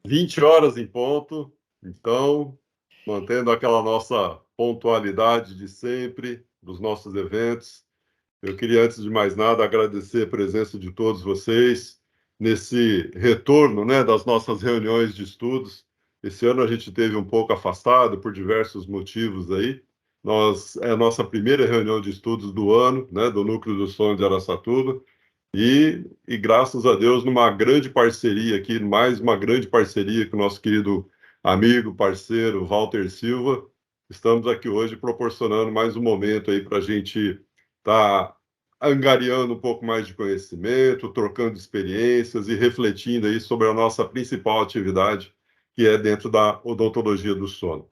20 horas em ponto, então, mantendo aquela nossa pontualidade de sempre, dos nossos eventos. Eu queria, antes de mais nada, agradecer a presença de todos vocês nesse retorno, né, das nossas reuniões de estudos. Esse ano a gente teve um pouco afastado por diversos motivos aí. É a nossa primeira reunião de estudos do ano, né, do Núcleo do Sono de Araçatuba. E graças a Deus, numa grande parceria aqui, mais uma grande parceria com o nosso querido amigo, parceiro, Walter Silva, estamos aqui hoje proporcionando mais um momento aí para a gente estar angariando um pouco mais de conhecimento, trocando experiências e refletindo aí sobre a nossa principal atividade, que é dentro da odontologia do sono.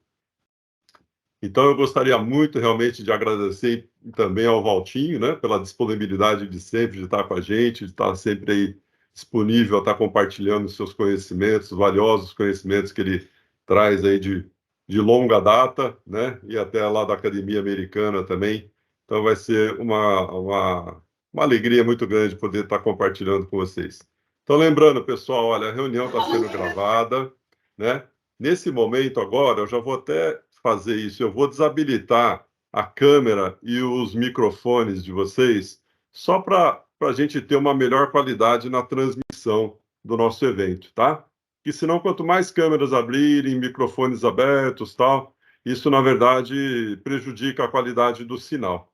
Então, eu gostaria muito realmente de agradecer também ao Valtinho, né, pela disponibilidade de sempre de estar com a gente, de estar sempre aí disponível a estar compartilhando seus conhecimentos, valiosos conhecimentos que ele traz aí de longa data, né, e até lá da Academia Americana também. Então, vai ser uma alegria muito grande poder estar compartilhando com vocês. Então, lembrando, pessoal, olha, a reunião está sendo gravada, né? Nesse momento agora, eu já vou até fazer isso. Eu vou desabilitar a câmera e os microfones de vocês, só para a gente ter uma melhor qualidade na transmissão do nosso evento, tá? E senão, quanto mais câmeras abrirem, microfones abertos, tal, isso, na verdade, prejudica a qualidade do sinal.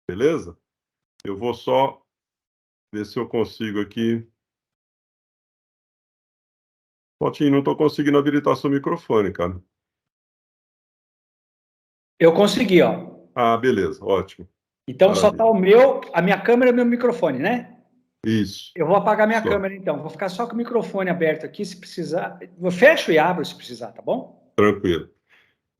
Beleza? Eu vou só ver se eu consigo aqui. Potinho, não estou conseguindo habilitar seu microfone, cara. Eu consegui, ó. Ah, beleza, ótimo. Então só tá Maravilha. a minha câmera e meu microfone, né? Isso. Eu vou apagar minha Só. câmera então. Vou ficar só com o microfone aberto aqui, se precisar. Eu fecho e abro se precisar, tá bom? Tranquilo.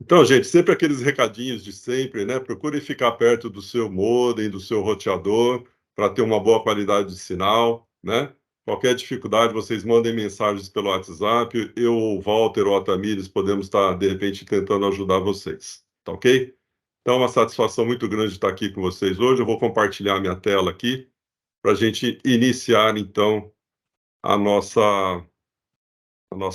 Então, gente, sempre aqueles recadinhos de sempre, né? Procure ficar perto do seu modem, do seu roteador, para ter uma boa qualidade de sinal, né? Qualquer dificuldade, vocês mandem mensagens pelo WhatsApp. Eu, o Walter ou a Tamires podemos estar, de repente, tentando ajudar vocês. Tá ok? Então, é uma satisfação muito grande estar aqui com vocês hoje. Eu vou compartilhar minha tela aqui para a gente iniciar, então, a nossa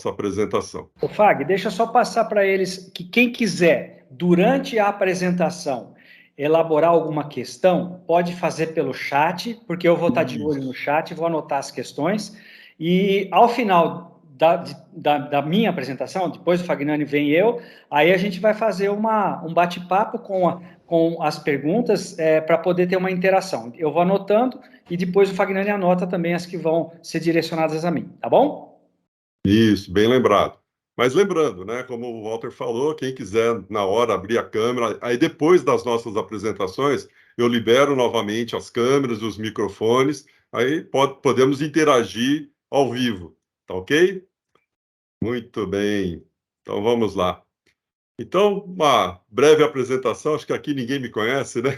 apresentação. Ô, Fag, deixa eu só passar para eles que quem quiser, durante a apresentação, elaborar alguma questão, pode fazer pelo chat, porque eu vou estar de olho no Isso. chat, vou anotar as questões, e ao final da minha apresentação, depois do Fagnani vem eu, aí a gente vai fazer um bate-papo com as perguntas para poder ter uma interação. Eu vou anotando e depois o Fagnani anota também as que vão ser direcionadas a mim, tá bom? Isso, bem lembrado. Mas lembrando, né, como o Walter falou, quem quiser na hora abrir a câmera, aí depois das nossas apresentações, eu libero novamente as câmeras e os microfones, aí podemos interagir ao vivo, tá ok? Muito bem. Então vamos lá. Então, uma breve apresentação, acho que aqui ninguém me conhece, né?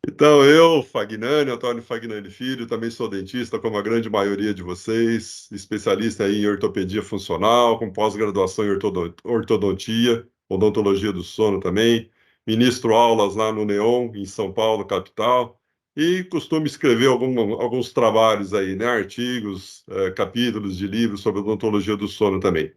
Então, eu, Fagnani, Antônio Fagnani Filho, também sou dentista, como a grande maioria de vocês, especialista em ortopedia funcional, com pós-graduação em ortodontia, odontologia do sono também, ministro aulas lá no NEON, em São Paulo, capital, e costumo escrever alguns trabalhos aí, né, artigos, capítulos de livros sobre odontologia do sono também.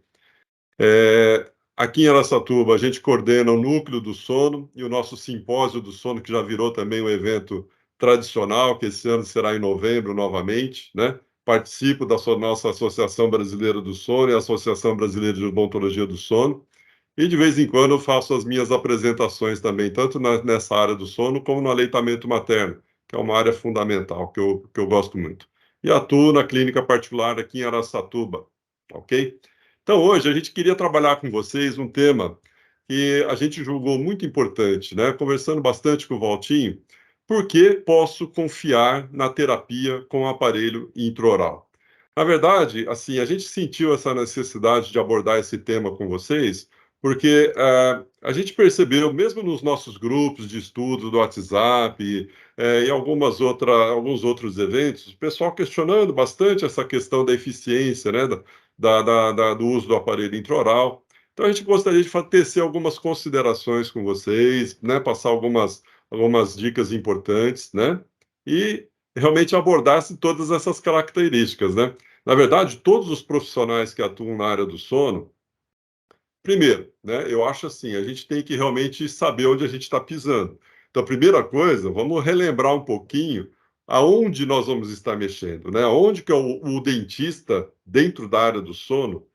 Aqui em Araçatuba, a gente coordena o Núcleo do Sono e o nosso Simpósio do Sono, que já virou também um evento tradicional, que esse ano será em novembro novamente, né? Participo da nossa Associação Brasileira do Sono e a Associação Brasileira de Odontologia do Sono. E de vez em quando eu faço as minhas apresentações também, tanto nessa área do sono como no aleitamento materno, que é uma área fundamental, que eu gosto muito. E atuo na clínica particular aqui em Araçatuba, ok? Então, hoje a gente queria trabalhar com vocês um tema que a gente julgou muito importante, né? Conversando bastante com o Valtinho, por que posso confiar na terapia com o aparelho intraoral? Na verdade, assim, a gente sentiu essa necessidade de abordar esse tema com vocês, porque a gente percebeu, mesmo nos nossos grupos de estudo do WhatsApp e alguns outros eventos, o pessoal questionando bastante essa questão da eficiência, né, do uso do aparelho intraoral. Então, a gente gostaria de tecer algumas considerações com vocês, né, passar algumas dicas importantes, né, e realmente abordasse todas essas características, né. Na verdade, todos os profissionais que atuam na área do sono, primeiro, né, eu acho assim, a gente tem que realmente saber onde a gente está pisando. Então, a primeira coisa, vamos relembrar um pouquinho aonde nós vamos estar mexendo, né? Onde que é o dentista, dentro da área do sono,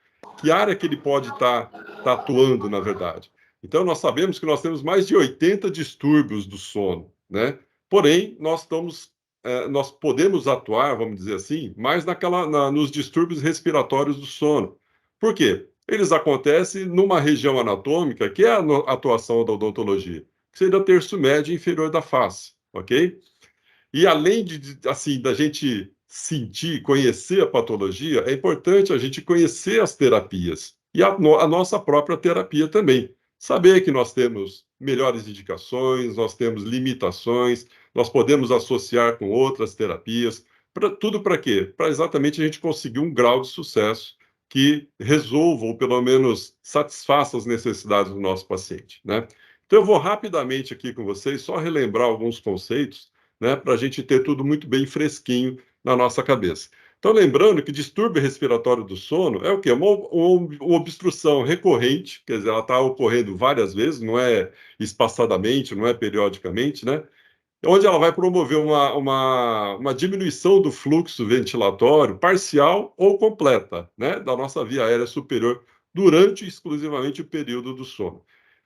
que área que ele pode estar atuando, na verdade. Então, nós sabemos que nós temos mais de 80 distúrbios do sono, né? Porém, nós podemos atuar, vamos dizer assim, mais nos distúrbios respiratórios do sono. Por quê? Eles acontecem numa região anatômica que é a atuação da odontologia, que seria o terço médio e inferior da face, ok? E além assim, da gente sentir, conhecer a patologia, é importante a gente conhecer as terapias e a nossa própria terapia também. Saber que nós temos melhores indicações, nós temos limitações, nós podemos associar com outras terapias. Tudo para quê? Para exatamente a gente conseguir um grau de sucesso que resolva ou pelo menos satisfaça as necessidades do nosso paciente, né? Então eu vou rapidamente aqui com vocês só relembrar alguns conceitos, né, para a gente ter tudo muito bem fresquinho na nossa cabeça. Então, lembrando que distúrbio respiratório do sono é o quê? Uma obstrução recorrente, quer dizer, ela está ocorrendo várias vezes, não é espaçadamente, não é periodicamente, né? Onde ela vai promover uma diminuição do fluxo ventilatório parcial ou completa, né, da nossa via aérea superior durante exclusivamente o período do sono.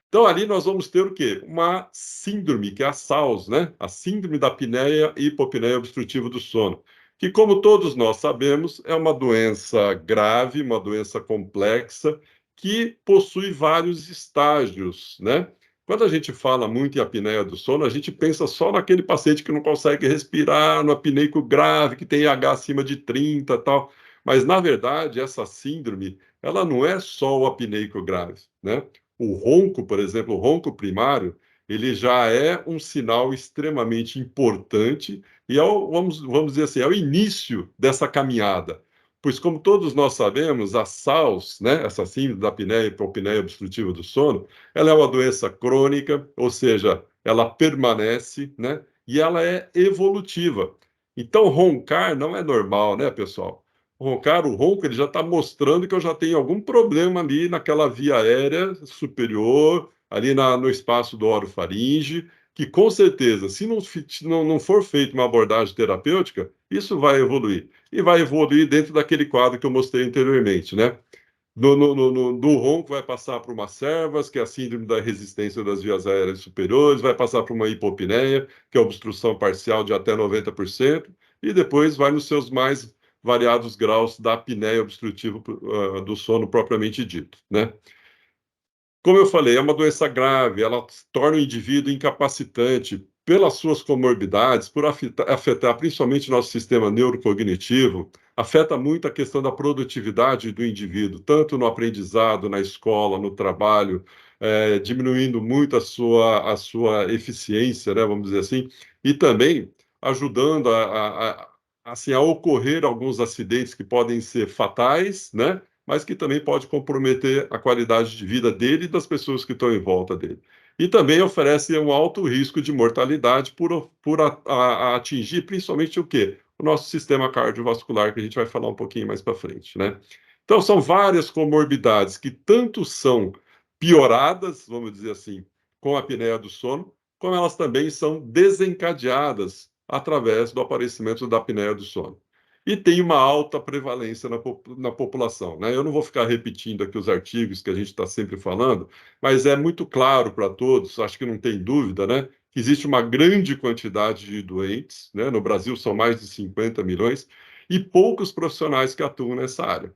Então, ali nós vamos ter o quê? Uma síndrome, que é a SAOS, né? A síndrome da apneia e hipopneia obstrutiva do sono, que, como todos nós sabemos, é uma doença grave, uma doença complexa, que possui vários estágios, né? Quando a gente fala muito em apneia do sono, a gente pensa só naquele paciente que não consegue respirar, no apneico grave, que tem H acima de 30 e tal. Mas, na verdade, essa síndrome, ela não é só o apneico grave, né? O ronco, por exemplo, o ronco primário, ele já é um sinal extremamente importante e vamos dizer assim, é o início dessa caminhada. Pois, como todos nós sabemos, a SAOS, né, essa síndrome da apneia e hipopneia obstrutiva do sono, ela é uma doença crônica, ou seja, ela permanece, né, e ela é evolutiva. Então, roncar não é normal, né, pessoal? Roncar, o ronco, ele já está mostrando que eu já tenho algum problema ali naquela via aérea superior, ali no espaço do orofaringe, que com certeza, se não for feita uma abordagem terapêutica, isso vai evoluir. E vai evoluir dentro daquele quadro que eu mostrei anteriormente, né? Do ronco vai passar para uma SERVAS, que é a síndrome da resistência das vias aéreas superiores, vai passar para uma hipopneia, que é a obstrução parcial de até 90%, e depois vai nos seus mais variados graus da apneia obstrutiva do sono propriamente dito, né? Como eu falei, é uma doença grave, ela torna o indivíduo incapacitante pelas suas comorbidades, por afetar principalmente o nosso sistema neurocognitivo, afeta muito a questão da produtividade do indivíduo, tanto no aprendizado, na escola, no trabalho, diminuindo muito a sua eficiência, né, vamos dizer assim, e também ajudando assim, a ocorrer alguns acidentes que podem ser fatais, né? Mas que também pode comprometer a qualidade de vida dele e das pessoas que estão em volta dele. E também oferece um alto risco de mortalidade por atingir principalmente o quê? O nosso sistema cardiovascular, que a gente vai falar um pouquinho mais para frente, né? Então, são várias comorbidades que tanto são pioradas, vamos dizer assim, com a apneia do sono, como elas também são desencadeadas através do aparecimento da apneia do sono. E tem uma alta prevalência na população, né? Eu não vou ficar repetindo aqui os artigos que a gente está sempre falando, mas é muito claro para todos, acho que não tem dúvida, né? Que existe uma grande quantidade de doentes, né? No Brasil são mais de 50 milhões, e poucos profissionais que atuam nessa área.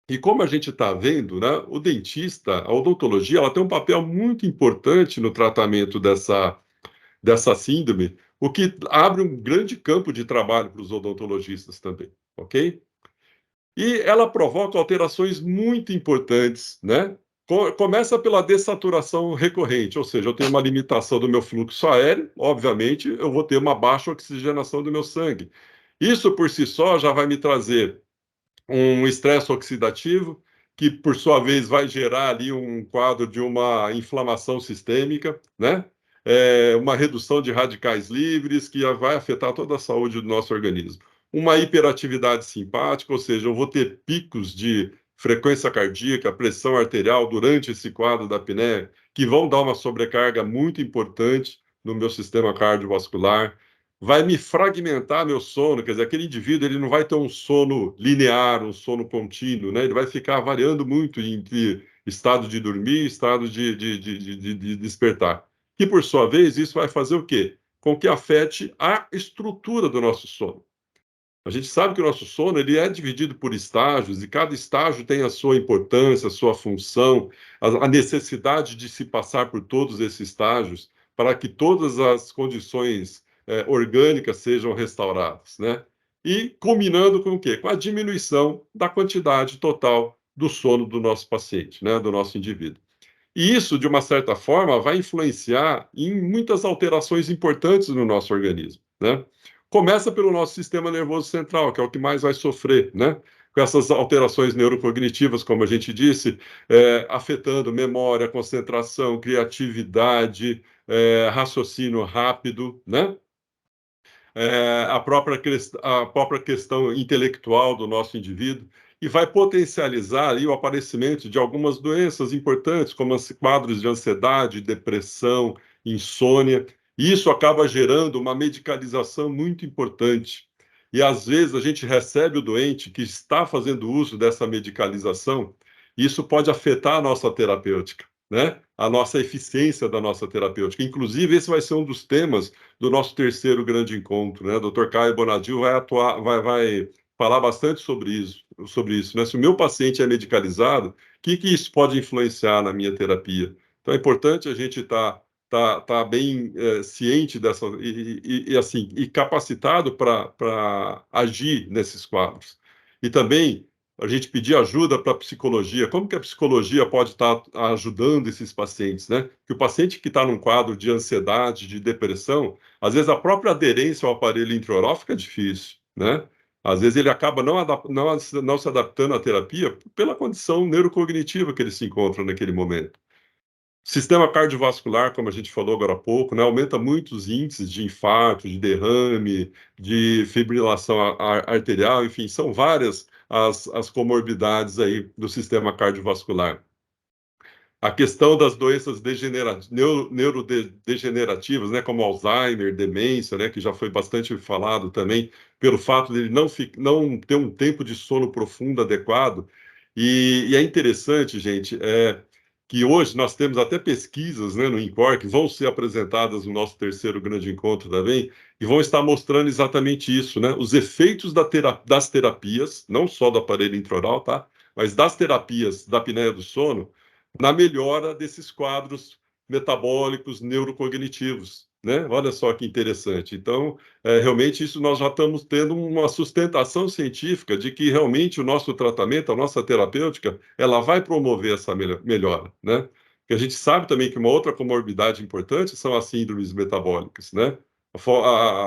E como a gente está vendo, né, o dentista, a odontologia, ela tem um papel muito importante no tratamento dessa síndrome, o que abre um grande campo de trabalho para os odontologistas também, ok? E ela provoca alterações muito importantes, né? Começa pela dessaturação recorrente, ou seja, eu tenho uma limitação do meu fluxo aéreo, obviamente, eu vou ter uma baixa oxigenação do meu sangue. Isso por si só já vai me trazer um estresse oxidativo, que por sua vez vai gerar ali um quadro de uma inflamação sistêmica, né? Uma redução de radicais livres que vai afetar toda a saúde do nosso organismo. uma hiperatividade simpática, ou seja, eu vou ter picos de frequência cardíaca, pressão arterial durante esse quadro da apneia, que vão dar uma sobrecarga muito importante no meu sistema cardiovascular, vai me fragmentar meu sono, quer dizer, aquele indivíduo ele não vai ter um sono linear, um sono contínuo, né? Ele vai ficar variando muito entre estado de dormir e estado de despertar. E, por sua vez, isso vai fazer o quê? Com que afete a estrutura do nosso sono. A gente sabe que o nosso sono ele é dividido por estágios e cada estágio tem a sua importância, a sua função, a necessidade de se passar por todos esses estágios para que todas as condições orgânicas sejam restauradas, né? E culminando com o quê? Com a diminuição da quantidade total do sono do nosso paciente, né? Do nosso indivíduo. E isso, de uma certa forma, vai influenciar em muitas alterações importantes no nosso organismo, né? Começa pelo nosso sistema nervoso central, que é o que mais vai sofrer, né? Com essas alterações neurocognitivas, como a gente disse, afetando memória, concentração, criatividade, raciocínio rápido, né? A própria questão intelectual do nosso indivíduo e vai potencializar ali o aparecimento de algumas doenças importantes, como quadros de ansiedade, depressão, insônia. E isso acaba gerando uma medicalização muito importante. E às vezes a gente recebe o doente que está fazendo uso dessa medicalização, e isso pode afetar a nossa terapêutica, né? A nossa eficiência da nossa terapêutica. Inclusive, esse vai ser um dos temas do nosso terceiro grande encontro, né? O Dr. Caio Bonadil vai falar bastante sobre isso, né? Se o meu paciente é medicalizado, o que isso pode influenciar na minha terapia? Então é importante a gente tá bem ciente dessa assim e capacitado para agir nesses quadros. E também a gente pedir ajuda para a psicologia. Como que a psicologia pode estar ajudando esses pacientes, né? Que o paciente que está num quadro de ansiedade, de depressão, às vezes a própria aderência ao aparelho intraoral fica difícil, né? Às vezes ele acaba não se adaptando à terapia pela condição neurocognitiva que ele se encontra naquele momento. Sistema cardiovascular, como a gente falou agora há pouco, né, aumenta muito os índices de infarto, de derrame, de fibrilação arterial, enfim, são várias as comorbidades aí do sistema cardiovascular. A questão das doenças neurodegenerativas, né, como Alzheimer, demência, né, que já foi bastante falado também, pelo fato de ele não ter um tempo de sono profundo adequado. E é interessante, gente, que hoje nós temos até pesquisas, né, no INCOR, que vão ser apresentadas no nosso terceiro grande encontro também, e vão estar mostrando exatamente isso, né, os efeitos das terapias, não só do aparelho intraoral, tá, mas das terapias da apneia do sono, na melhora desses quadros metabólicos neurocognitivos, né? Olha só que interessante. Então, realmente isso nós já estamos tendo uma sustentação científica de que realmente o nosso tratamento, a nossa terapêutica, ela vai promover essa melhora, né? Porque a gente sabe também que uma outra comorbidade importante são as síndromes metabólicas, né?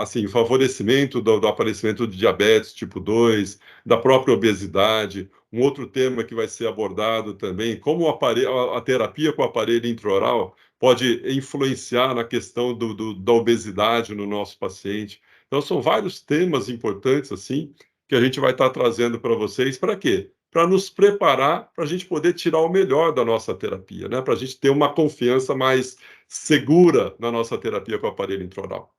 Assim, o favorecimento do aparecimento de diabetes tipo 2, da própria obesidade. Um outro tema que vai ser abordado também, como a terapia com o aparelho intraoral pode influenciar na questão da obesidade no nosso paciente. Então, são vários temas importantes, assim, que a gente vai estar trazendo para vocês. Para quê? Para nos preparar para a gente poder tirar o melhor da nossa terapia, né? Para a gente ter uma confiança mais segura na nossa terapia com o aparelho intraoral.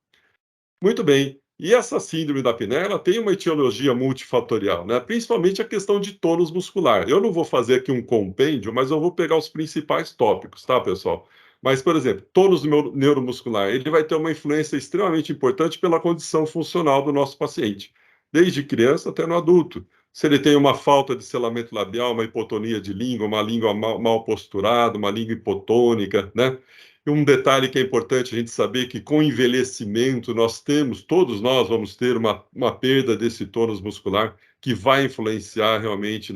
Muito bem. E essa síndrome da apneia, ela tem uma etiologia multifatorial, né? Principalmente a questão de tônus muscular. Eu não vou fazer aqui um compêndio, mas eu vou pegar os principais tópicos, tá, pessoal? Mas, por exemplo, tônus neuromuscular, ele vai ter uma influência extremamente importante pela condição funcional do nosso paciente, desde criança até no adulto. Se ele tem uma falta de selamento labial, uma hipotonia de língua, uma língua mal posturada, uma língua hipotônica, né? E um detalhe que é importante a gente saber que com o envelhecimento todos nós vamos ter uma perda desse tônus muscular que vai influenciar realmente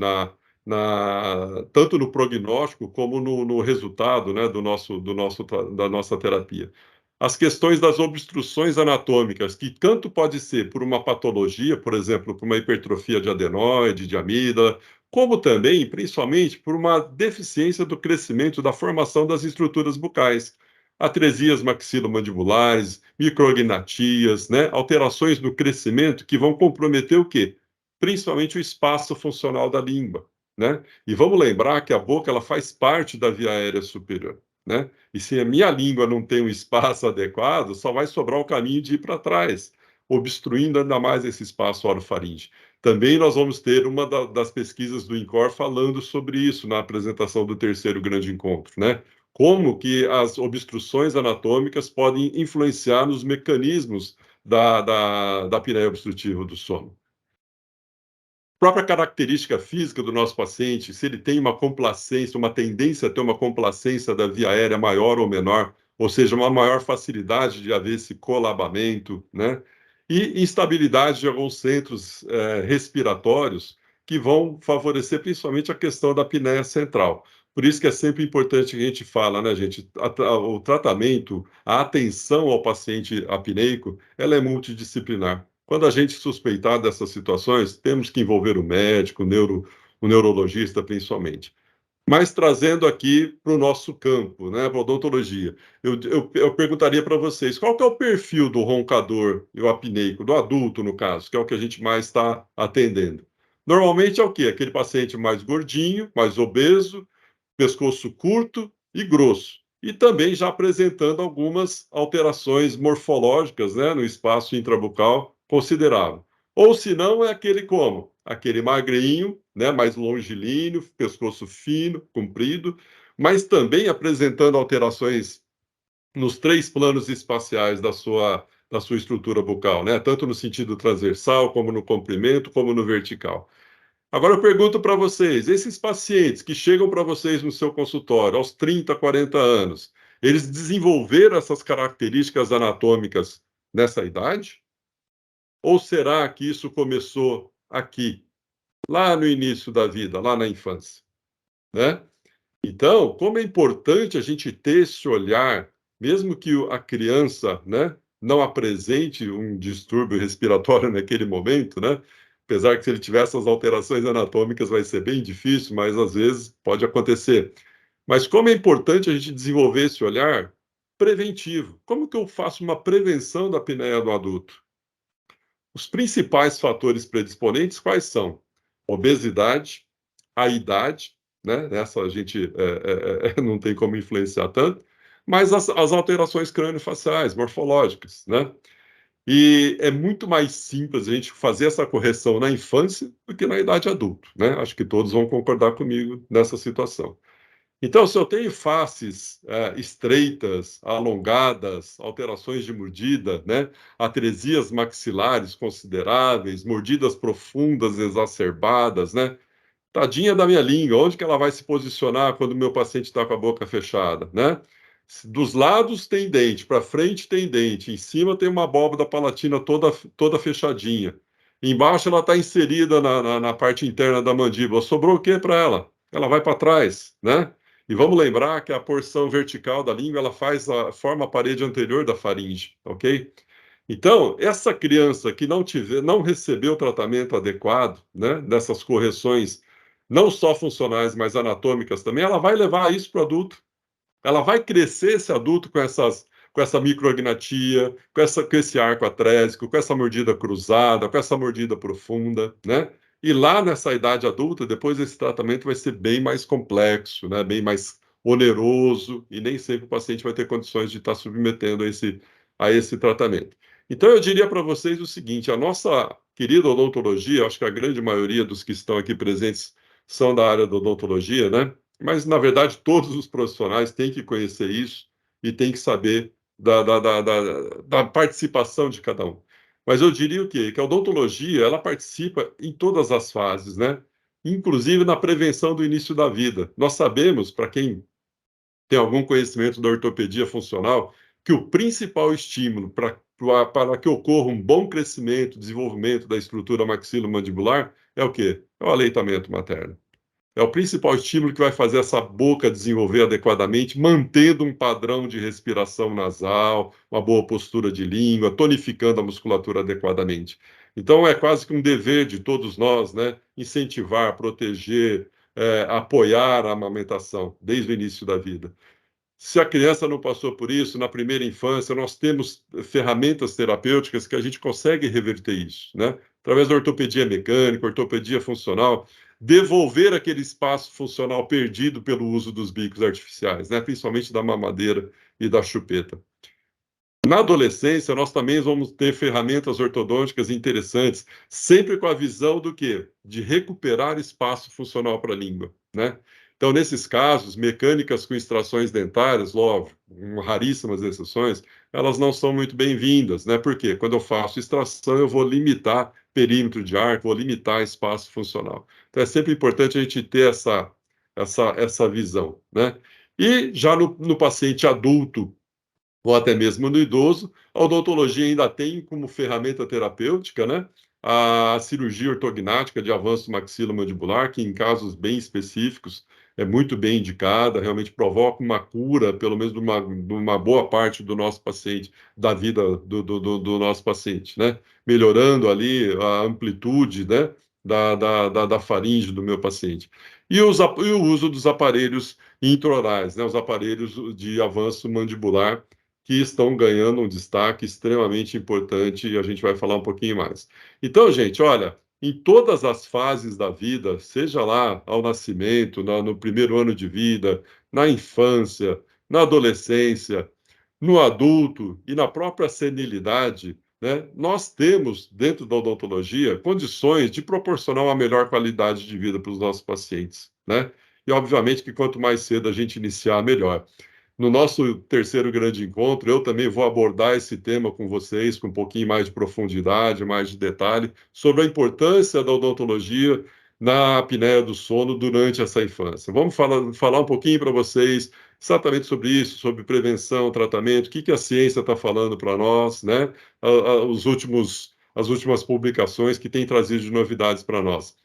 tanto no prognóstico como no resultado, né, da nossa terapia. As questões das obstruções anatômicas, que tanto pode ser por uma patologia, por exemplo, por uma hipertrofia de adenoide, de amígdala, como também, principalmente, por uma deficiência do crescimento, da formação das estruturas bucais. atresias maxilomandibulares, micrognatias, né? Alterações no crescimento que vão comprometer o quê? Principalmente o espaço funcional da língua, né? E vamos lembrar que a boca ela faz parte da via aérea superior, né? E se a minha língua não tem um espaço adequado, só vai sobrar o caminho de ir para trás, obstruindo ainda mais esse espaço orofaringe. Também nós vamos ter uma das pesquisas do INCOR falando sobre isso na apresentação do terceiro grande encontro, né? Como que as obstruções anatômicas podem influenciar nos mecanismos da apneia obstrutiva do sono. Própria característica física do nosso paciente, se ele tem uma complacência, uma tendência a ter uma complacência da via aérea maior ou menor, ou seja, uma maior facilidade de haver esse colabamento, né? E instabilidade de alguns centros respiratórios que vão favorecer principalmente a questão da apneia central. Por isso que é sempre importante que a gente fala, né, gente? O tratamento, a atenção ao paciente apneico, ela é multidisciplinar. Quando a gente suspeitar dessas situações, temos que envolver o médico, o neurologista, principalmente. Mas trazendo aqui para o nosso campo, né, para a odontologia, eu perguntaria para vocês, qual que é o perfil do roncador e o apneico, do adulto, no caso, que é o que a gente mais está atendendo? Normalmente é o quê? Aquele paciente mais gordinho, mais obeso, pescoço curto e grosso. E também já apresentando algumas alterações morfológicas, né, no espaço intrabucal considerável. Ou se não, é aquele como? Aquele magrinho, né, mais longilíneo, pescoço fino, comprido, mas também apresentando alterações nos 3 planos espaciais da sua estrutura bucal, né, tanto no sentido transversal, como no comprimento, como no vertical. Agora eu pergunto para vocês, esses pacientes que chegam para vocês no seu consultório aos 30, 40 anos, eles desenvolveram essas características anatômicas nessa idade? Ou será que isso começou aqui, lá no início da vida, lá na infância, né? Então, como é importante a gente ter esse olhar, mesmo que a criança, né, não apresente um distúrbio respiratório naquele momento, né? Apesar que se ele tiver essas alterações anatômicas vai ser bem difícil, mas às vezes pode acontecer. Mas como é importante a gente desenvolver esse olhar preventivo. Como que eu faço uma prevenção da apneia do adulto? Os principais fatores predisponentes quais são? Obesidade, a idade, né? Essa a gente não tem como influenciar tanto, mas as alterações crâniofaciais, morfológicas, né? E é muito mais simples a gente fazer essa correção na infância do que na idade adulta, né? Acho que todos vão concordar comigo nessa situação. Então, se eu tenho faces estreitas, alongadas, alterações de mordida, né? Atresias maxilares consideráveis, mordidas profundas exacerbadas, né? Tadinha da minha língua, onde que ela vai se posicionar quando o meu paciente está com a boca fechada, né? Dos lados tem dente, para frente tem dente, em cima tem uma abóbada palatina toda fechadinha. Embaixo ela está inserida na parte interna da mandíbula. Sobrou o que para ela? Ela vai para trás, né? E vamos lembrar que a porção vertical da língua ela forma a parede anterior da faringe, ok? Então, essa criança que não recebeu o tratamento adequado, né, dessas correções, não só funcionais, mas anatômicas também, ela vai levar isso para o adulto. Ela vai crescer esse adulto com essa micrognatia, com esse arco atrésico, com essa mordida cruzada, com essa mordida profunda, né? E lá nessa idade adulta, depois esse tratamento vai ser bem mais complexo, né? Bem mais oneroso, e nem sempre o paciente vai ter condições de estar submetendo a esse tratamento. Então, eu diria para vocês o seguinte: a nossa querida odontologia, acho que a grande maioria dos que estão aqui presentes são da área da odontologia, né? Mas, na verdade, todos os profissionais têm que conhecer isso e têm que saber da participação de cada um. Mas eu diria o quê? Que a odontologia, ela participa em todas as fases, né? Inclusive na prevenção do início da vida. Nós sabemos, para quem tem algum conhecimento da ortopedia funcional, que o principal estímulo para que ocorra um bom crescimento, desenvolvimento da estrutura maxilomandibular é o quê? É o aleitamento materno. É o principal estímulo que vai fazer essa boca desenvolver adequadamente, mantendo um padrão de respiração nasal, uma boa postura de língua, tonificando a musculatura adequadamente. Então, é quase que um dever de todos nós, né? Incentivar, proteger, apoiar a amamentação desde o início da vida. Se a criança não passou por isso, na primeira infância, nós temos ferramentas terapêuticas que a gente consegue reverter isso, né? Através da ortopedia mecânica, ortopedia funcional, devolver aquele espaço funcional perdido pelo uso dos bicos artificiais, né? Principalmente da mamadeira e da chupeta. Na adolescência, nós também vamos ter ferramentas ortodônticas interessantes, sempre com a visão do quê? De recuperar espaço funcional para a língua, né? Então, nesses casos, mecânicas com extrações dentárias, logo, raríssimas exceções, elas não são muito bem-vindas, né? Porque quando eu faço extração, eu vou limitar perímetro de arco, vou limitar espaço funcional. Então, é sempre importante a gente ter essa visão, né? E já no paciente adulto, ou até mesmo no idoso, a odontologia ainda tem como ferramenta terapêutica, né, a cirurgia ortognática de avanço maxilomandibular, que em casos bem específicos é muito bem indicada, realmente provoca uma cura, pelo menos de uma boa parte do nosso paciente, da vida do nosso paciente, né, melhorando ali a amplitude, né, da faringe do meu paciente. E o uso dos aparelhos intraorais, né, os aparelhos de avanço mandibular, que estão ganhando um destaque extremamente importante e a gente vai falar um pouquinho mais. Então, gente, olha, em todas as fases da vida, seja lá ao nascimento, no primeiro ano de vida, na infância, na adolescência, no adulto e na própria senilidade, né, nós temos, dentro da odontologia, condições de proporcionar uma melhor qualidade de vida para os nossos pacientes, né? E, obviamente, que quanto mais cedo a gente iniciar, melhor. No nosso terceiro grande encontro, eu também vou abordar esse tema com vocês, com um pouquinho mais de profundidade, mais de detalhe, sobre a importância da odontologia na apneia do sono durante essa infância. Vamos falar um pouquinho para vocês exatamente sobre isso, sobre prevenção, tratamento, o que a ciência está falando para nós, né? As últimas publicações que têm trazido de novidades para nós.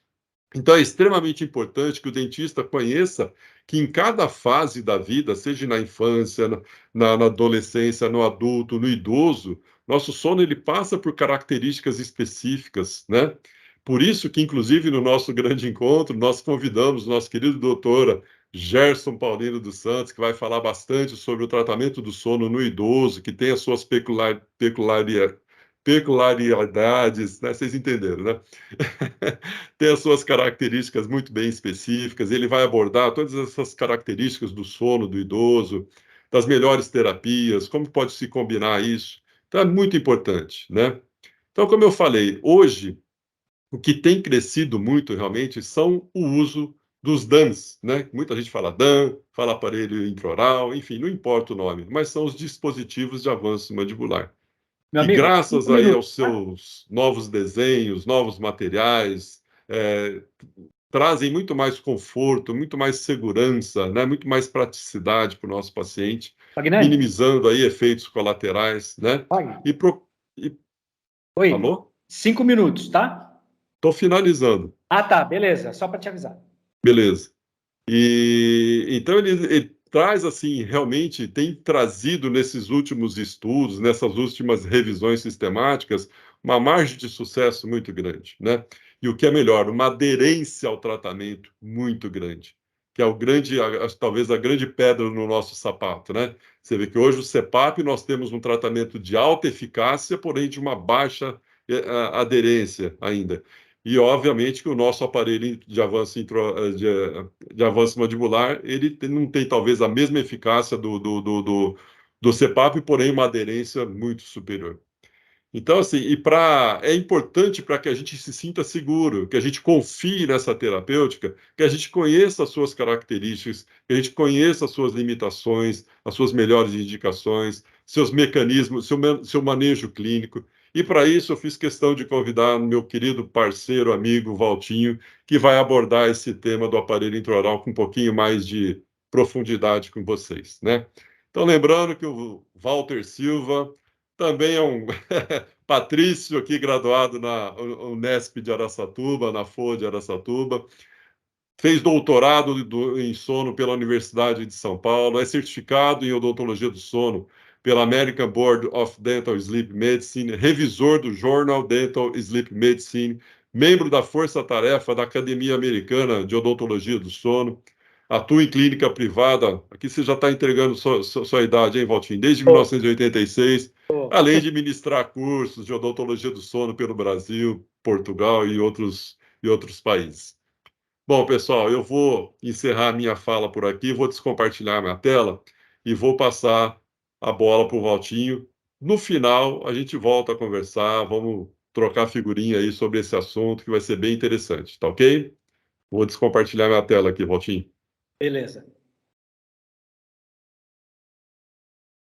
Então, é extremamente importante que o dentista conheça que em cada fase da vida, seja na infância, na adolescência, no adulto, no idoso, nosso sono ele passa por características específicas, né? Por isso que, inclusive, no nosso grande encontro, nós convidamos o nosso querido doutor Gerson Paulino dos Santos, que vai falar bastante sobre o tratamento do sono no idoso, que tem as suas peculiaridades, né? Vocês entenderam, né? Tem as suas características muito bem específicas, ele vai abordar todas essas características do sono do idoso, das melhores terapias, como pode se combinar isso. Então, é muito importante, né? Então, como eu falei, hoje, o que tem crescido muito realmente são o uso dos DAMs, né? Muita gente fala DAM, fala aparelho intraoral, enfim, não importa o nome, mas são os dispositivos de avanço mandibular. Meu E amigo, graças 5 aí minutos, aos tá? seus novos desenhos, novos materiais, trazem muito mais conforto, muito mais segurança, né? Muito mais praticidade para o nosso paciente, Fagnani, minimizando aí efeitos colaterais, né? Fagner. E, e... Oi, Alô? 5 minutos, tá? Estou finalizando. Ah, tá, beleza, só para te avisar. Beleza. E então ele traz assim, realmente tem trazido nesses últimos estudos, nessas últimas revisões sistemáticas, uma margem de sucesso muito grande, né? E o que é melhor, uma aderência ao tratamento muito grande, que é o grande, talvez a grande pedra no nosso sapato, né? Você vê que hoje o CPAP nós temos um tratamento de alta eficácia, porém de uma baixa aderência ainda. E, obviamente, que o nosso aparelho de avanço, de avanço mandibular, ele não tem, talvez, a mesma eficácia do CPAP, porém, uma aderência muito superior. Então, assim, é importante para que a gente se sinta seguro, que a gente confie nessa terapêutica, que a gente conheça as suas características, que a gente conheça as suas limitações, as suas melhores indicações, seus mecanismos, seu manejo clínico. E para isso eu fiz questão de convidar meu querido parceiro, amigo Valtinho, que vai abordar esse tema do aparelho intraoral com um pouquinho mais de profundidade com vocês, né? Então, lembrando que o Walter Silva também é um Patrício, aqui graduado na Unesp de Araçatuba, na FOA de Araçatuba, fez doutorado em sono pela Universidade de São Paulo, é certificado em odontologia do sono pela American Board of Dental Sleep Medicine, revisor do Journal Dental Sleep Medicine, membro da Força Tarefa da Academia Americana de Odontologia do Sono, atua em clínica privada. Aqui você já está entregando sua idade, hein, Valtinho? Desde 1986, além de ministrar cursos de odontologia do sono pelo Brasil, Portugal e outros países. Bom, pessoal, eu vou encerrar a minha fala por aqui, vou descompartilhar minha tela e vou passar a bola para o Valtinho. No final, a gente volta a conversar, vamos trocar figurinha aí sobre esse assunto, que vai ser bem interessante, tá ok? Vou descompartilhar minha tela aqui, Valtinho. Beleza.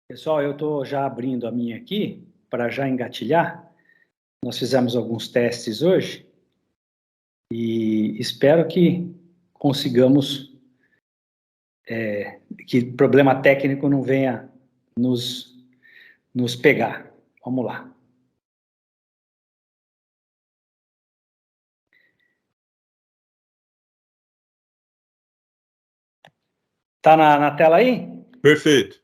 Pessoal, eu estou já abrindo a minha aqui, para já engatilhar. Nós fizemos alguns testes hoje, e espero que consigamos, que problema técnico não venha nos pegar. Vamos lá. Tá na tela aí? Perfeito.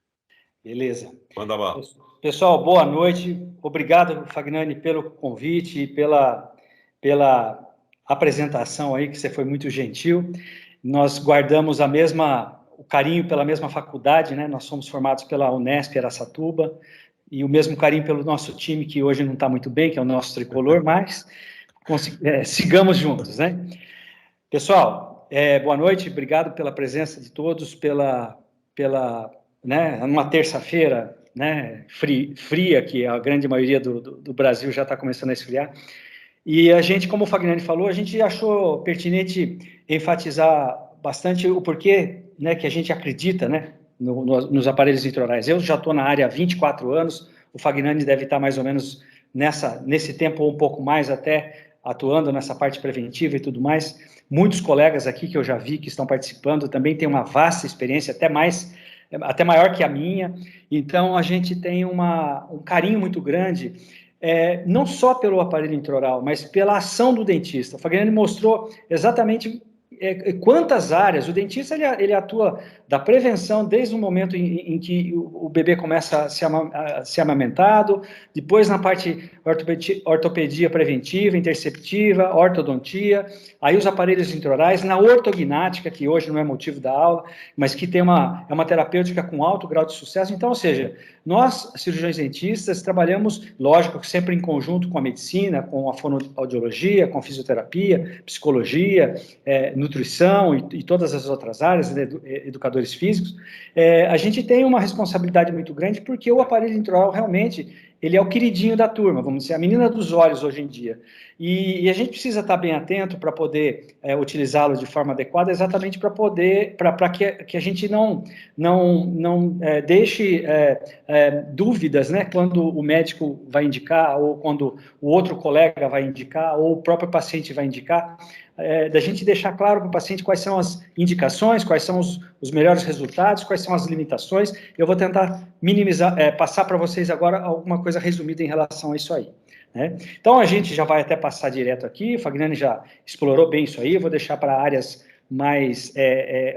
Beleza. Manda lá. Pessoal, boa noite. Obrigado, Fagnani, pelo convite e pela apresentação aí, que você foi muito gentil. Nós guardamos o carinho pela mesma faculdade, né? Nós somos formados pela Unesp Araçatuba, e o mesmo carinho pelo nosso time, que hoje não está muito bem, que é o nosso tricolor, mas sigamos juntos, né? Pessoal, boa noite, obrigado pela presença de todos, né, numa terça-feira, né, fria, que a grande maioria do Brasil já está começando a esfriar. E a gente, como o Fagnani falou, a gente achou pertinente enfatizar bastante o porquê, né, que a gente acredita, né, nos aparelhos intraorais. Eu já estou na área há 24 anos, o Fagnani deve estar mais ou menos nesse tempo, ou um pouco mais até, atuando nessa parte preventiva e tudo mais. Muitos colegas aqui que eu já vi que estão participando também têm uma vasta experiência, até maior que a minha. Então, a gente tem um carinho muito grande, não só pelo aparelho intraoral, mas pela ação do dentista. O Fagnani mostrou exatamente quantas áreas. O dentista ele atua da prevenção desde o momento em que o bebê começa a ser amamentado, depois na parte ortopedia preventiva, interceptiva, ortodontia, aí os aparelhos intraorais, na ortognática, que hoje não é motivo da aula, mas que é uma terapêutica com alto grau de sucesso. Então, ou seja, nós, cirurgiões dentistas, trabalhamos, lógico, sempre em conjunto com a medicina, com a fonoaudiologia, com a fisioterapia, psicologia, nutrição e todas as outras áreas, né, educadores físicos. A gente tem uma responsabilidade muito grande, porque o aparelho intraoral realmente ele é o queridinho da turma, vamos dizer, a menina dos olhos hoje em dia. E a gente precisa estar bem atento para poder utilizá-lo de forma adequada, exatamente para que a gente não deixe dúvidas, né, quando o médico vai indicar, ou quando o outro colega vai indicar, ou o próprio paciente vai indicar, da gente deixar claro para o paciente quais são as indicações, quais são os melhores resultados, quais são as limitações. Eu vou tentar minimizar, passar para vocês agora alguma coisa resumida em relação a isso aí, né? Então, a gente já vai até passar direto aqui, o Fagnani já explorou bem isso aí, eu vou deixar para áreas mais,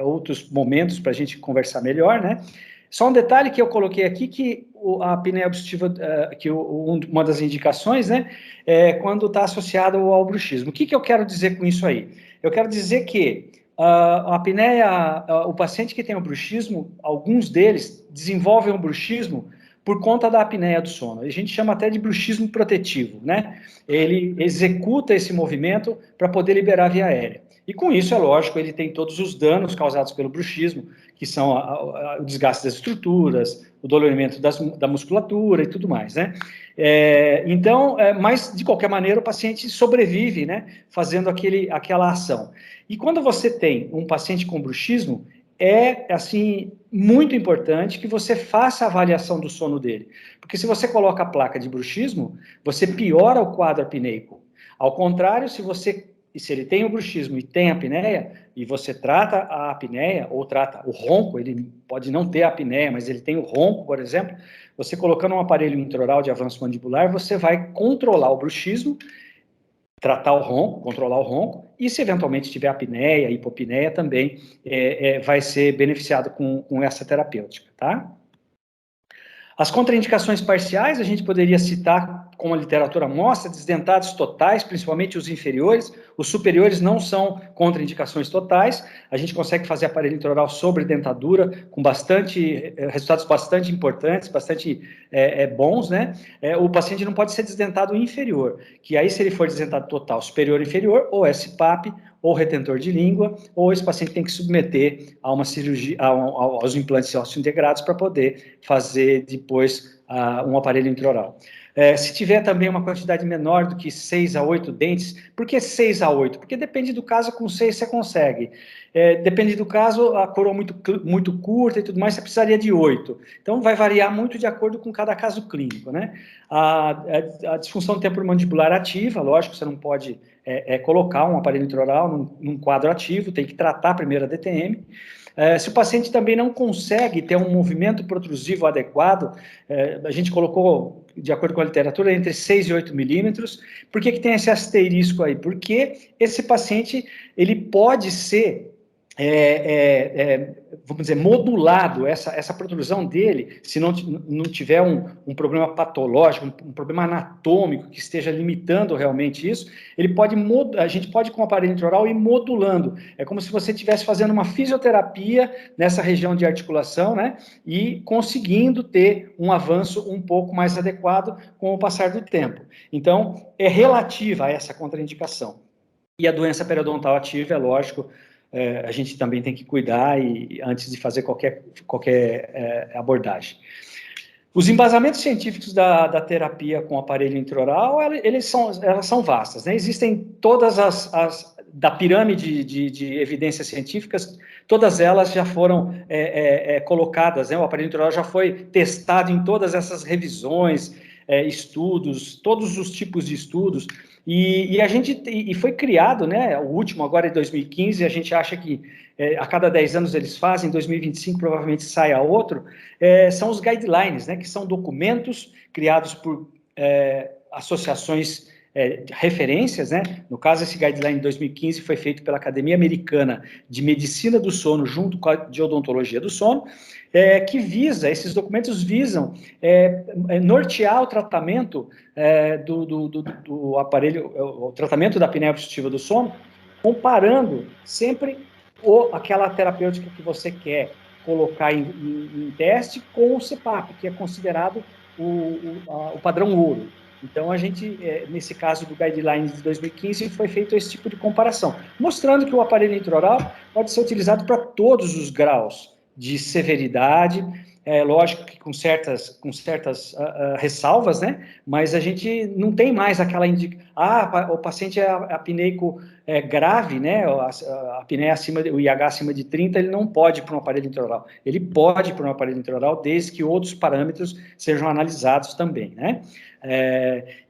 outros momentos para a gente conversar melhor, né? Só um detalhe que eu coloquei aqui, que a apneia obstrutiva, uma das indicações, né, quando está associada ao bruxismo. O que eu quero dizer com isso aí? Eu quero dizer que a apneia, o paciente que tem o bruxismo, alguns deles desenvolvem o bruxismo por conta da apneia do sono. A gente chama até de bruxismo protetivo, né? Ele executa esse movimento para poder liberar a via aérea. E com isso, é lógico, ele tem todos os danos causados pelo bruxismo, que são o desgaste das estruturas, o dolorimento da musculatura e tudo mais, né? Mas, de qualquer maneira, o paciente sobrevive, né, fazendo aquela ação. E quando você tem um paciente com bruxismo, assim, muito importante que você faça a avaliação do sono dele. Porque se você coloca a placa de bruxismo, você piora o quadro apneico. Ao contrário, se ele tem o bruxismo e tem a apneia, e você trata a apneia, ou trata o ronco, ele pode não ter a apneia, mas ele tem o ronco, por exemplo, você colocando um aparelho intraoral de avanço mandibular, você vai controlar o bruxismo, tratar o ronco, controlar o ronco, e se eventualmente tiver apneia, hipopneia, também vai ser beneficiado com essa terapêutica, tá? As contraindicações parciais, a gente poderia citar como a literatura mostra, desdentados totais, principalmente os inferiores. Os superiores não são contraindicações totais. A gente consegue fazer aparelho intraoral sobre dentadura com resultados bastante importantes, bastante bons, né? O paciente não pode ser desdentado inferior, que aí, se ele for desdentado total, superior ou inferior, ou SPAP, ou retentor de língua, ou esse paciente tem que submeter a uma cirurgia, aos implantes ósseos integrados para poder fazer depois um aparelho intraoral. Se tiver também uma quantidade menor do que 6 a 8 dentes, por que 6 a 8? Porque depende do caso, com 6 você consegue. Depende do caso, a coroa muito curta e tudo mais, você precisaria de 8. Então, vai variar muito de acordo com cada caso clínico, né? A disfunção temporomandibular ativa, lógico, você não pode colocar um aparelho intraoral num quadro ativo, tem que tratar primeiro a DTM. Se o paciente também não consegue ter um movimento protrusivo adequado, a gente colocou, de acordo com a literatura, entre 6 e 8 milímetros. Por que tem esse asterisco aí? Porque esse paciente, ele pode ser, vamos dizer, modulado, essa protrusão dele, se não tiver um problema patológico, um problema anatômico que esteja limitando realmente isso, a gente pode, com o aparelho intraoral, ir modulando. É como se você estivesse fazendo uma fisioterapia nessa região de articulação, né, e conseguindo ter um avanço um pouco mais adequado com o passar do tempo. Então, é relativa a essa contraindicação. E a doença periodontal ativa, é lógico, a gente também tem que cuidar antes de fazer qualquer abordagem. Os embasamentos científicos da terapia com aparelho intraoral, elas são vastas, né? Existem todas da pirâmide de evidências científicas, todas elas já foram colocadas, né? O aparelho intraoral já foi testado em todas essas revisões, estudos, todos os tipos de estudos, e foi criado, né, o último agora é 2015, a gente acha que a cada 10 anos eles fazem, em 2025 provavelmente saia outro, são os guidelines, né, que são documentos criados por associações referências, né? No caso, esse guideline de 2015 foi feito pela Academia Americana de Medicina do Sono, junto com a de Odontologia do Sono, esses documentos visam nortear o tratamento do aparelho, o tratamento da apneia obstrutiva do sono, comparando sempre aquela terapêutica que você quer colocar em teste com o CPAP, que é considerado o padrão ouro. Então, a gente, nesse caso do guideline de 2015, foi feito esse tipo de comparação, mostrando que o aparelho intraoral pode ser utilizado para todos os graus de severidade, lógico que com certas ressalvas, né? Mas a gente não tem mais aquela o paciente é apneico grave, né? A apneia o IH acima de 30, ele não pode ir para um aparelho intraoral. Ele pode ir para um aparelho intraoral, desde que outros parâmetros sejam analisados também, né?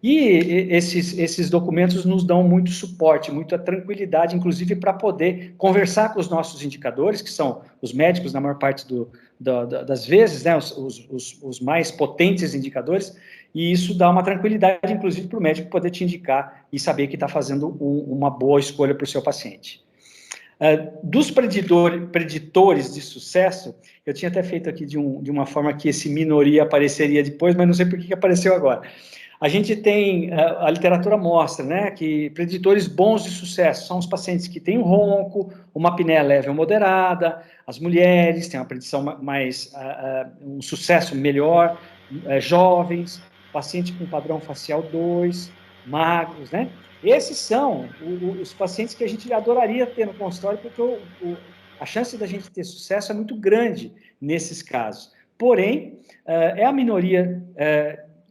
Esses documentos nos dão muito suporte, muita tranquilidade, inclusive para poder conversar com os nossos indicadores, que são os médicos, na maior parte das vezes, né, os mais potentes indicadores, e isso dá uma tranquilidade, inclusive, para o médico poder te indicar e saber que está fazendo uma boa escolha para o seu paciente. Dos preditores de sucesso, eu tinha até feito aqui de uma forma que esse minoria apareceria depois, mas não sei por que apareceu agora. A gente tem, a literatura mostra, né, que preditores bons de sucesso são os pacientes que têm um ronco, uma apneia leve ou moderada, as mulheres têm uma predição um sucesso melhor, jovens, pacientes com padrão facial 2, magros, né? Esses são os pacientes que a gente adoraria ter no consultório, porque a chance da gente ter sucesso é muito grande nesses casos. Porém, é a minoria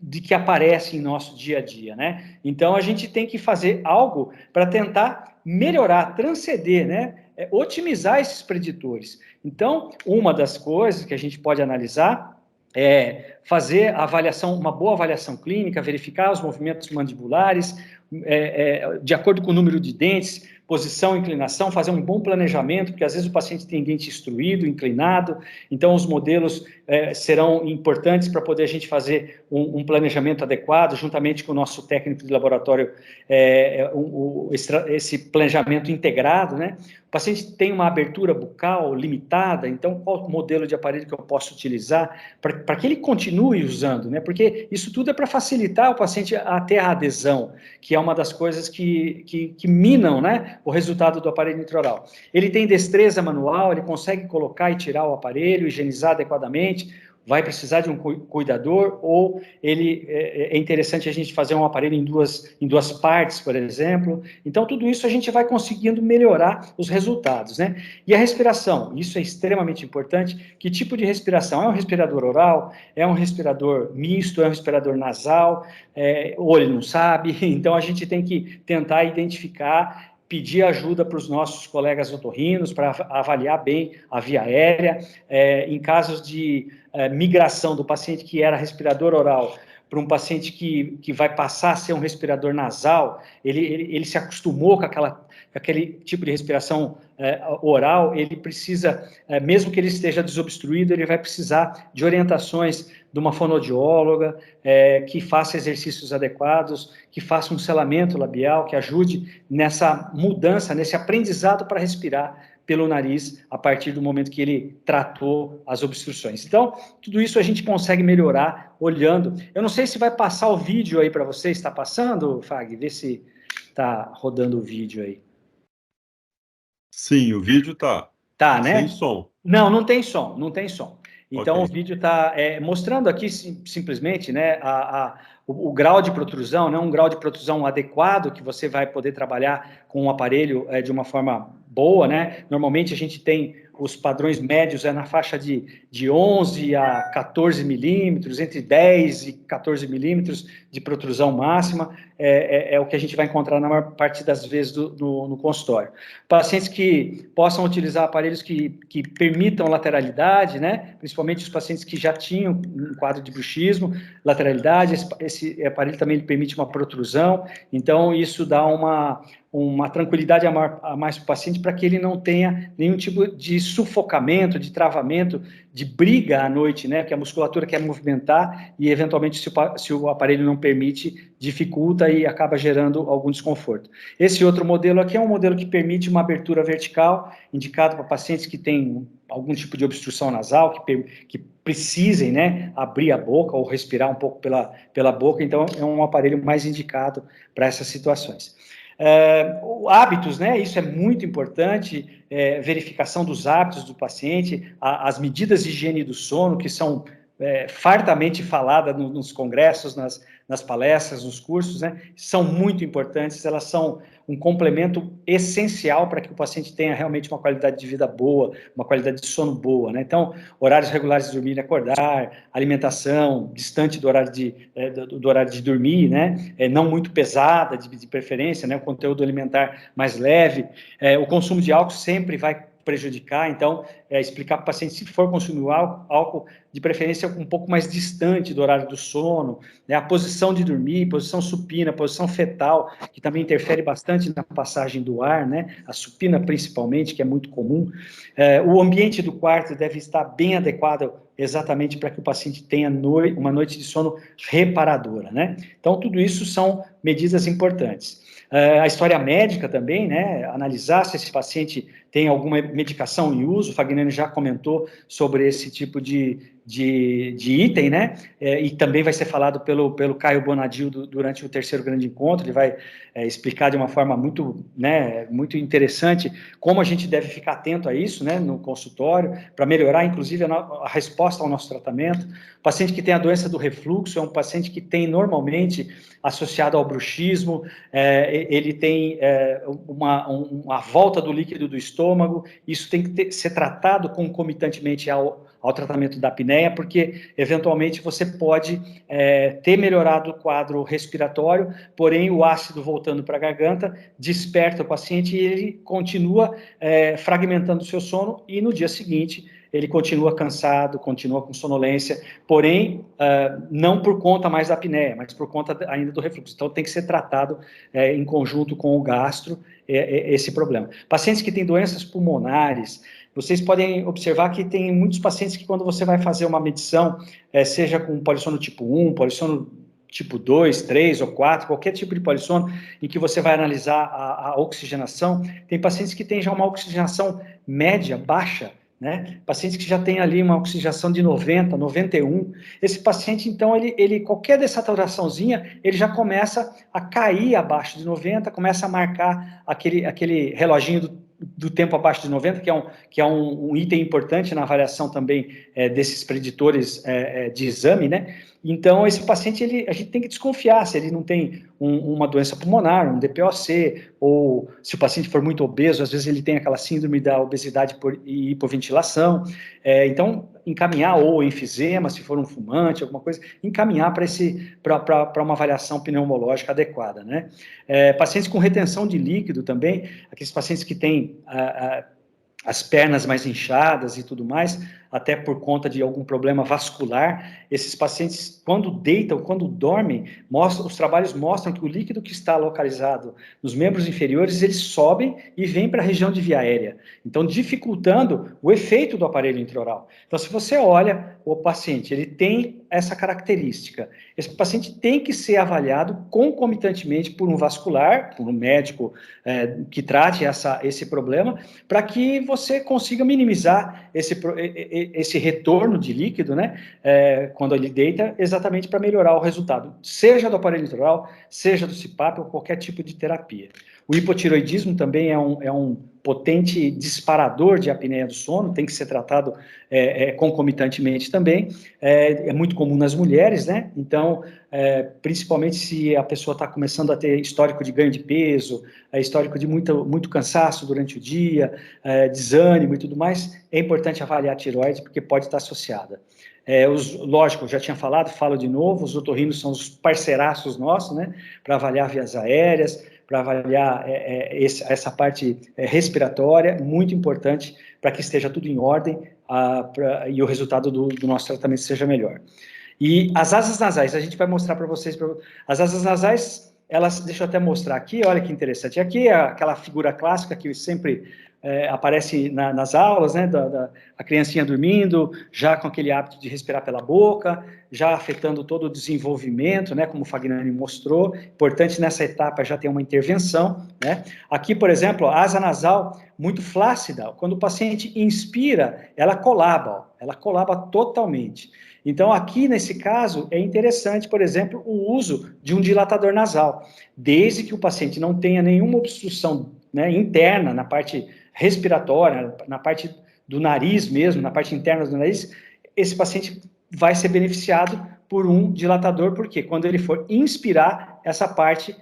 de que aparece em nosso dia a dia, né? Então, a gente tem que fazer algo para tentar melhorar, transcender, né? Otimizar esses preditores. Então, uma das coisas que a gente pode analisar é fazer uma boa avaliação clínica, verificar os movimentos mandibulares, de acordo com o número de dentes, posição, inclinação, fazer um bom planejamento, porque às vezes o paciente tem dente instruído, inclinado, então os modelos serão importantes para poder a gente fazer um planejamento adequado, juntamente com o nosso técnico de laboratório, esse planejamento integrado, né? O paciente tem uma abertura bucal limitada, então qual modelo de aparelho que eu posso utilizar para que ele continue usando, né? Porque isso tudo é para facilitar o paciente a ter a adesão, que é uma das coisas que minam, né, o resultado do aparelho intraoral. Ele tem destreza manual, ele consegue colocar e tirar o aparelho, higienizar adequadamente, vai precisar de um cuidador, ou é interessante a gente fazer um aparelho em duas partes, por exemplo. Então, tudo isso a gente vai conseguindo melhorar os resultados, né? E a respiração, isso é extremamente importante. Que tipo de respiração? É um respirador oral? É um respirador misto? É um respirador nasal? Ou ele não sabe? Então, a gente tem que tentar identificar, pedir ajuda para os nossos colegas otorrinos para avaliar bem a via aérea. Em casos de migração do paciente que era respirador oral para um paciente que vai passar a ser um respirador nasal, ele se acostumou com aquele tipo de respiração oral, ele precisa, mesmo que ele esteja desobstruído, ele vai precisar de orientações de uma fonoaudióloga, que faça exercícios adequados, que faça um selamento labial, que ajude nessa mudança, nesse aprendizado para respirar pelo nariz, a partir do momento que ele tratou as obstruções. Então, tudo isso a gente consegue melhorar olhando. Eu não sei se vai passar o vídeo aí para você. Está passando, Fag? Vê se está rodando o vídeo aí. Sim, o vídeo está. Tá, né? Sem som. Não tem som, não tem som. Então, Okay. O vídeo está mostrando aqui simplesmente, né, o grau de protrusão, né, um grau de protrusão adequado, que você vai poder trabalhar com o aparelho de uma forma boa, né? Normalmente a gente tem os padrões médios na faixa de 11 a 14 milímetros, entre 10 e 14 milímetros de protrusão máxima, é o que a gente vai encontrar na maior parte das vezes no consultório. Pacientes que possam utilizar aparelhos que permitam lateralidade, né? Principalmente os pacientes que já tinham um quadro de bruxismo, lateralidade, esse aparelho também permite uma protrusão, então isso dá uma tranquilidade a mais para o paciente, para que ele não tenha nenhum tipo de sufocamento, de travamento, de briga à noite, né? Que a musculatura quer movimentar e, eventualmente, se o aparelho não permite, dificulta e acaba gerando algum desconforto. Esse outro modelo aqui é um modelo que permite uma abertura vertical, indicado para pacientes que têm algum tipo de obstrução nasal, que precisem, né, abrir a boca ou respirar um pouco pela boca, então é um aparelho mais indicado para essas situações. Hábitos, né? Isso é muito importante, verificação dos hábitos do paciente, as medidas de higiene do sono, que são fartamente faladas nos congressos, nas palestras, nos cursos, né? São muito importantes, elas são um complemento essencial para que o paciente tenha realmente uma qualidade de vida boa, uma qualidade de sono boa, né? Então, horários regulares de dormir e acordar, alimentação distante do horário de dormir, né? Não muito pesada, de preferência, né? O conteúdo alimentar mais leve, o consumo de álcool sempre vai prejudicar, então, explicar para o paciente, se for consumir álcool, de preferência um pouco mais distante do horário do sono, né? A posição de dormir, posição supina, posição fetal, que também interfere bastante na passagem do ar, né? A supina principalmente, que é muito comum. O ambiente do quarto deve estar bem adequado exatamente para que o paciente tenha uma noite de sono reparadora, né? Então, tudo isso são medidas importantes. A história médica também, né? Analisar se esse paciente tem alguma medicação em uso. O Fagnani já comentou sobre esse tipo de item, né? E também vai ser falado pelo Caio Bonadil durante o terceiro grande encontro. Ele vai explicar de uma forma muito interessante como a gente deve ficar atento a isso, né, no consultório, para melhorar, inclusive, a resposta ao nosso tratamento. O paciente que tem a doença do refluxo é um paciente que tem, normalmente, associado ao bruxismo, ele tem uma volta do líquido do estômago. Isso tem que ser tratado concomitantemente ao tratamento da apneia, porque, eventualmente, você pode ter melhorado o quadro respiratório, porém, o ácido voltando para a garganta desperta o paciente e ele continua fragmentando o seu sono, e no dia seguinte ele continua cansado, continua com sonolência, porém, não por conta mais da apneia, mas por conta ainda do refluxo. Então, tem que ser tratado em conjunto com o gastro, esse problema. Pacientes que têm doenças pulmonares, vocês podem observar que tem muitos pacientes que, quando você vai fazer uma medição, seja com polissono tipo 1, polissono tipo 2, 3 ou 4, qualquer tipo de polissono, em que você vai analisar a oxigenação, tem pacientes que têm já uma oxigenação média, baixa, né? Pacientes que já têm ali uma oxigenação de 90, 91. Esse paciente, então, ele qualquer dessaturaçãozinha, ele já começa a cair abaixo de 90, começa a marcar aquele reloginho do tempo abaixo de 90, que é um item importante na avaliação também desses preditores de exame, né? Então, esse paciente, a gente tem que desconfiar se ele não tem uma doença pulmonar, um DPOC, ou se o paciente for muito obeso, às vezes ele tem aquela síndrome da obesidade e hipoventilação. Então, encaminhar, ou enfisema, se for um fumante, alguma coisa, encaminhar para uma avaliação pneumológica adequada, né? Pacientes com retenção de líquido também, aqueles pacientes que têm as pernas mais inchadas e tudo mais, até por conta de algum problema vascular, esses pacientes, quando deitam, quando dormem, os trabalhos mostram que o líquido que está localizado nos membros inferiores, eles sobem e vêm para a região de via aérea, então dificultando o efeito do aparelho intraoral. Então, se você olha o paciente, ele tem essa característica, esse paciente tem que ser avaliado concomitantemente por um vascular, por um médico que trate esse problema, para que você consiga minimizar esse retorno de líquido, né, quando ele deita, exatamente para melhorar o resultado, seja do aparelho intraoral, seja do CPAP ou qualquer tipo de terapia. O hipotireoidismo também é um potente disparador de apneia do sono, tem que ser tratado concomitantemente também, é muito comum nas mulheres, né? Então, principalmente se a pessoa está começando a ter histórico de ganho de peso, histórico de muito cansaço durante o dia, desânimo e tudo mais, é importante avaliar a tireoide, porque pode estar associada. Lógico, eu já tinha falado, falo de novo, os otorrinos são os parceiraços nossos, né? Para avaliar vias aéreas, para avaliar essa parte respiratória, muito importante para que esteja tudo em ordem e o resultado do nosso tratamento seja melhor. E as asas nasais, a gente vai mostrar para vocês, as asas nasais, elas, deixa eu até mostrar aqui, olha que interessante, aqui é aquela figura clássica que sempre aparece nas aulas, né, a criancinha dormindo, já com aquele hábito de respirar pela boca, já afetando todo o desenvolvimento, né, como o Fagnani mostrou, importante nessa etapa já ter uma intervenção, né. Aqui, por exemplo, a asa nasal muito flácida, quando o paciente inspira, ela colaba totalmente. Então, aqui, nesse caso, é interessante, por exemplo, o uso de um dilatador nasal, desde que o paciente não tenha nenhuma obstrução, né, interna, na parte respiratória, na parte do nariz mesmo, na parte interna do nariz, esse paciente vai ser beneficiado por um dilatador, porque quando ele for inspirar, essa parte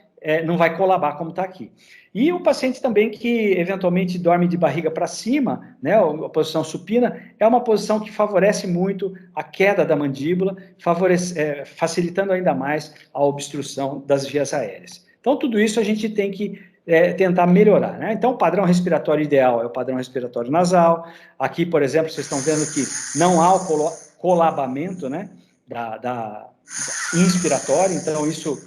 não vai colabar como está aqui. E o paciente também que eventualmente dorme de barriga para cima, né, a posição supina, é uma posição que favorece muito a queda da mandíbula, facilitando ainda mais a obstrução das vias aéreas. Então, tudo isso a gente tem que tentar melhorar, né? Então, o padrão respiratório ideal é o padrão respiratório nasal. Aqui, por exemplo, vocês estão vendo que não há o colabamento, né, da inspiratória, então isso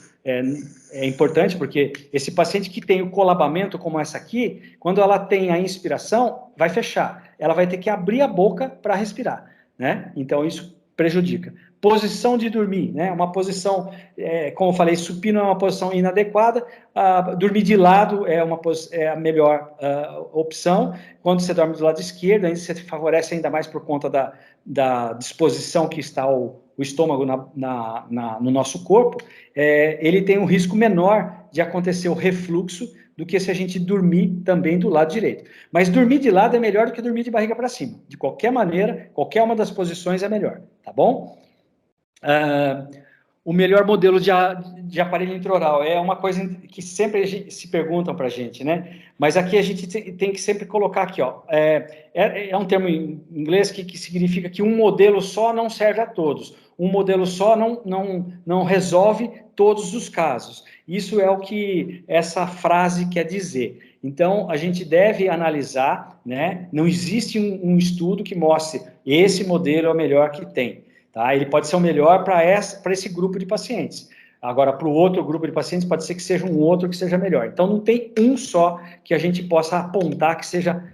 é importante, porque esse paciente que tem o colabamento, como essa aqui, quando ela tem a inspiração, vai fechar. Ela vai ter que abrir a boca para respirar, né? Então, isso prejudica. Posição de dormir, né? Uma posição, como eu falei, supino é uma posição inadequada, dormir de lado é a melhor opção. Quando você dorme do lado esquerdo, aí você favorece ainda mais por conta da disposição que está o estômago no nosso corpo, ele tem um risco menor de acontecer o refluxo do que se a gente dormir também do lado direito. Mas dormir de lado é melhor do que dormir de barriga para cima. De qualquer maneira, qualquer uma das posições é melhor, tá bom? O melhor modelo de aparelho intraoral é uma coisa que sempre se perguntam para a gente, né? Mas aqui a gente tem que sempre colocar aqui, ó, é um termo em inglês que significa que um modelo só não serve a todos. Um modelo só não resolve todos os casos. Isso é o que essa frase quer dizer. Então, a gente deve analisar, né? Não existe um estudo que mostre esse modelo é o melhor que tem, tá? Ele pode ser o melhor para esse grupo de pacientes. Agora, para o outro grupo de pacientes, pode ser que seja um outro que seja melhor. Então, não tem um só que a gente possa apontar que seja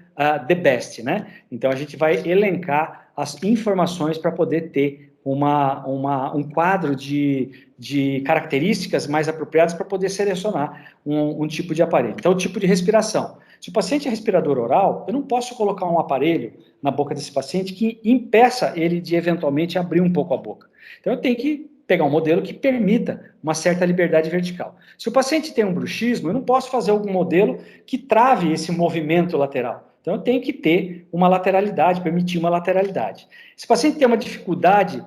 the best, né? Então, a gente vai elencar as informações para poder ter um quadro de características mais apropriadas para poder selecionar um tipo de aparelho. Então, o tipo de respiração. Se o paciente é respirador oral, eu não posso colocar um aparelho na boca desse paciente que impeça ele de, eventualmente, abrir um pouco a boca. Então, eu tenho que pegar um modelo que permita uma certa liberdade vertical. Se o paciente tem um bruxismo, eu não posso fazer algum modelo que trave esse movimento lateral. Então, eu tenho que ter uma lateralidade, permitir uma lateralidade. Se o paciente tem uma dificuldade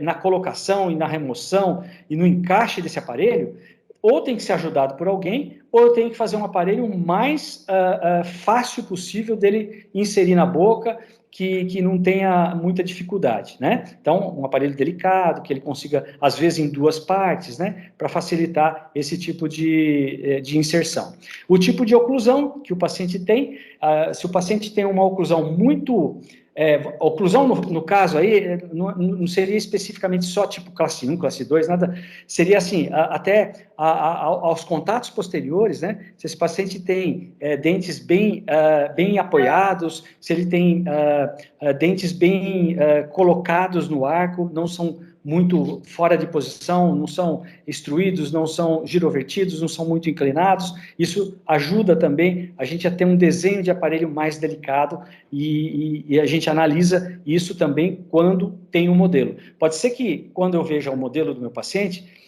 na colocação e na remoção e no encaixe desse aparelho, ou tem que ser ajudado por alguém, ou eu tenho que fazer um aparelho o mais fácil possível dele inserir na boca, que não tenha muita dificuldade, né? Então, um aparelho delicado, que ele consiga, às vezes, em 2 partes, né? Para facilitar esse tipo de inserção. O tipo de oclusão que o paciente tem, se o paciente tem uma oclusão muito... oclusão, no caso aí, não seria especificamente só tipo classe 1, classe 2, nada, seria assim, até aos contatos posteriores, né? Se esse paciente tem dentes bem apoiados, se ele tem dentes bem colocados no arco, não são muito fora de posição, não são extruídos, não são girovertidos, não são muito inclinados, isso ajuda também a gente a ter um desenho de aparelho mais delicado e a gente analisa isso também quando tem um modelo. Pode ser que, quando eu veja o modelo do meu paciente,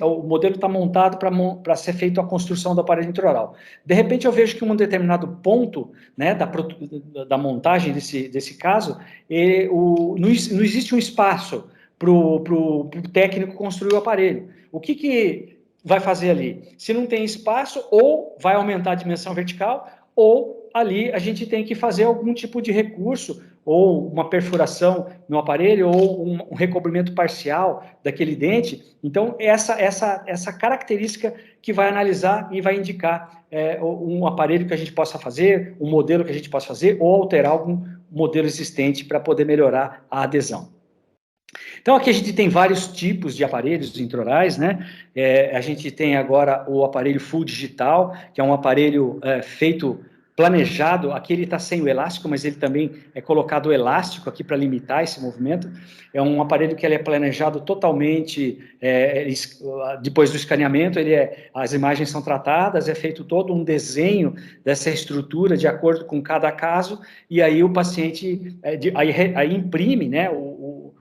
o modelo está montado para ser feito a construção do aparelho intraoral. De repente, eu vejo que em um determinado ponto, né, da montagem desse caso, não existe um espaço para o técnico construir o aparelho. O que vai fazer ali? Se não tem espaço, ou vai aumentar a dimensão vertical, ou ali a gente tem que fazer algum tipo de recurso, ou uma perfuração no aparelho, ou um recobrimento parcial daquele dente. Então, essa característica que vai analisar e vai indicar um aparelho que a gente possa fazer, um modelo que a gente possa fazer, ou alterar algum modelo existente para poder melhorar a adesão. Então, aqui a gente tem vários tipos de aparelhos intraorais, né? A gente tem agora o aparelho full digital, que é um aparelho feito, planejado, aqui ele está sem o elástico, mas ele também é colocado o elástico aqui para limitar esse movimento. É um aparelho que ele é planejado totalmente, depois do escaneamento, as imagens são tratadas, é feito todo um desenho dessa estrutura de acordo com cada caso, e aí o paciente aí imprime, né,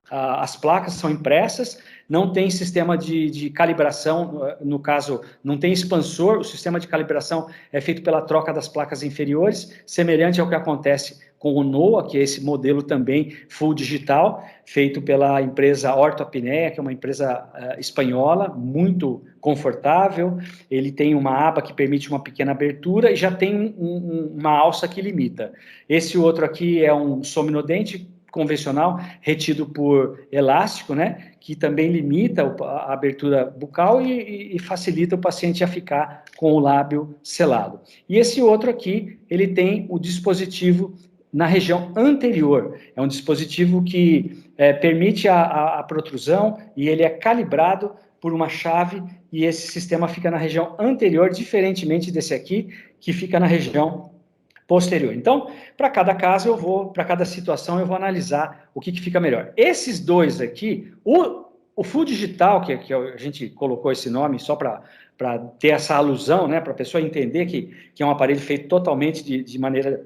as placas são impressas, não tem sistema de calibração, no caso, não tem expansor, o sistema de calibração é feito pela troca das placas inferiores, semelhante ao que acontece com o NOA, que é esse modelo também full digital, feito pela empresa Ortopnea, que é uma empresa espanhola, muito confortável, ele tem uma aba que permite uma pequena abertura e já tem uma alça que limita. Esse outro aqui é um sominodente convencional, retido por elástico, né, que também limita a abertura bucal e facilita o paciente a ficar com o lábio selado. E esse outro aqui, ele tem o dispositivo na região anterior, é um dispositivo que permite a protrusão e ele é calibrado por uma chave e esse sistema fica na região anterior, diferentemente desse aqui, que fica na região posterior. Então, para cada caso, para cada situação, eu vou analisar o que fica melhor. Esses dois aqui, o full digital, que a gente colocou esse nome só para ter essa alusão, né, para a pessoa entender que é um aparelho feito totalmente de maneira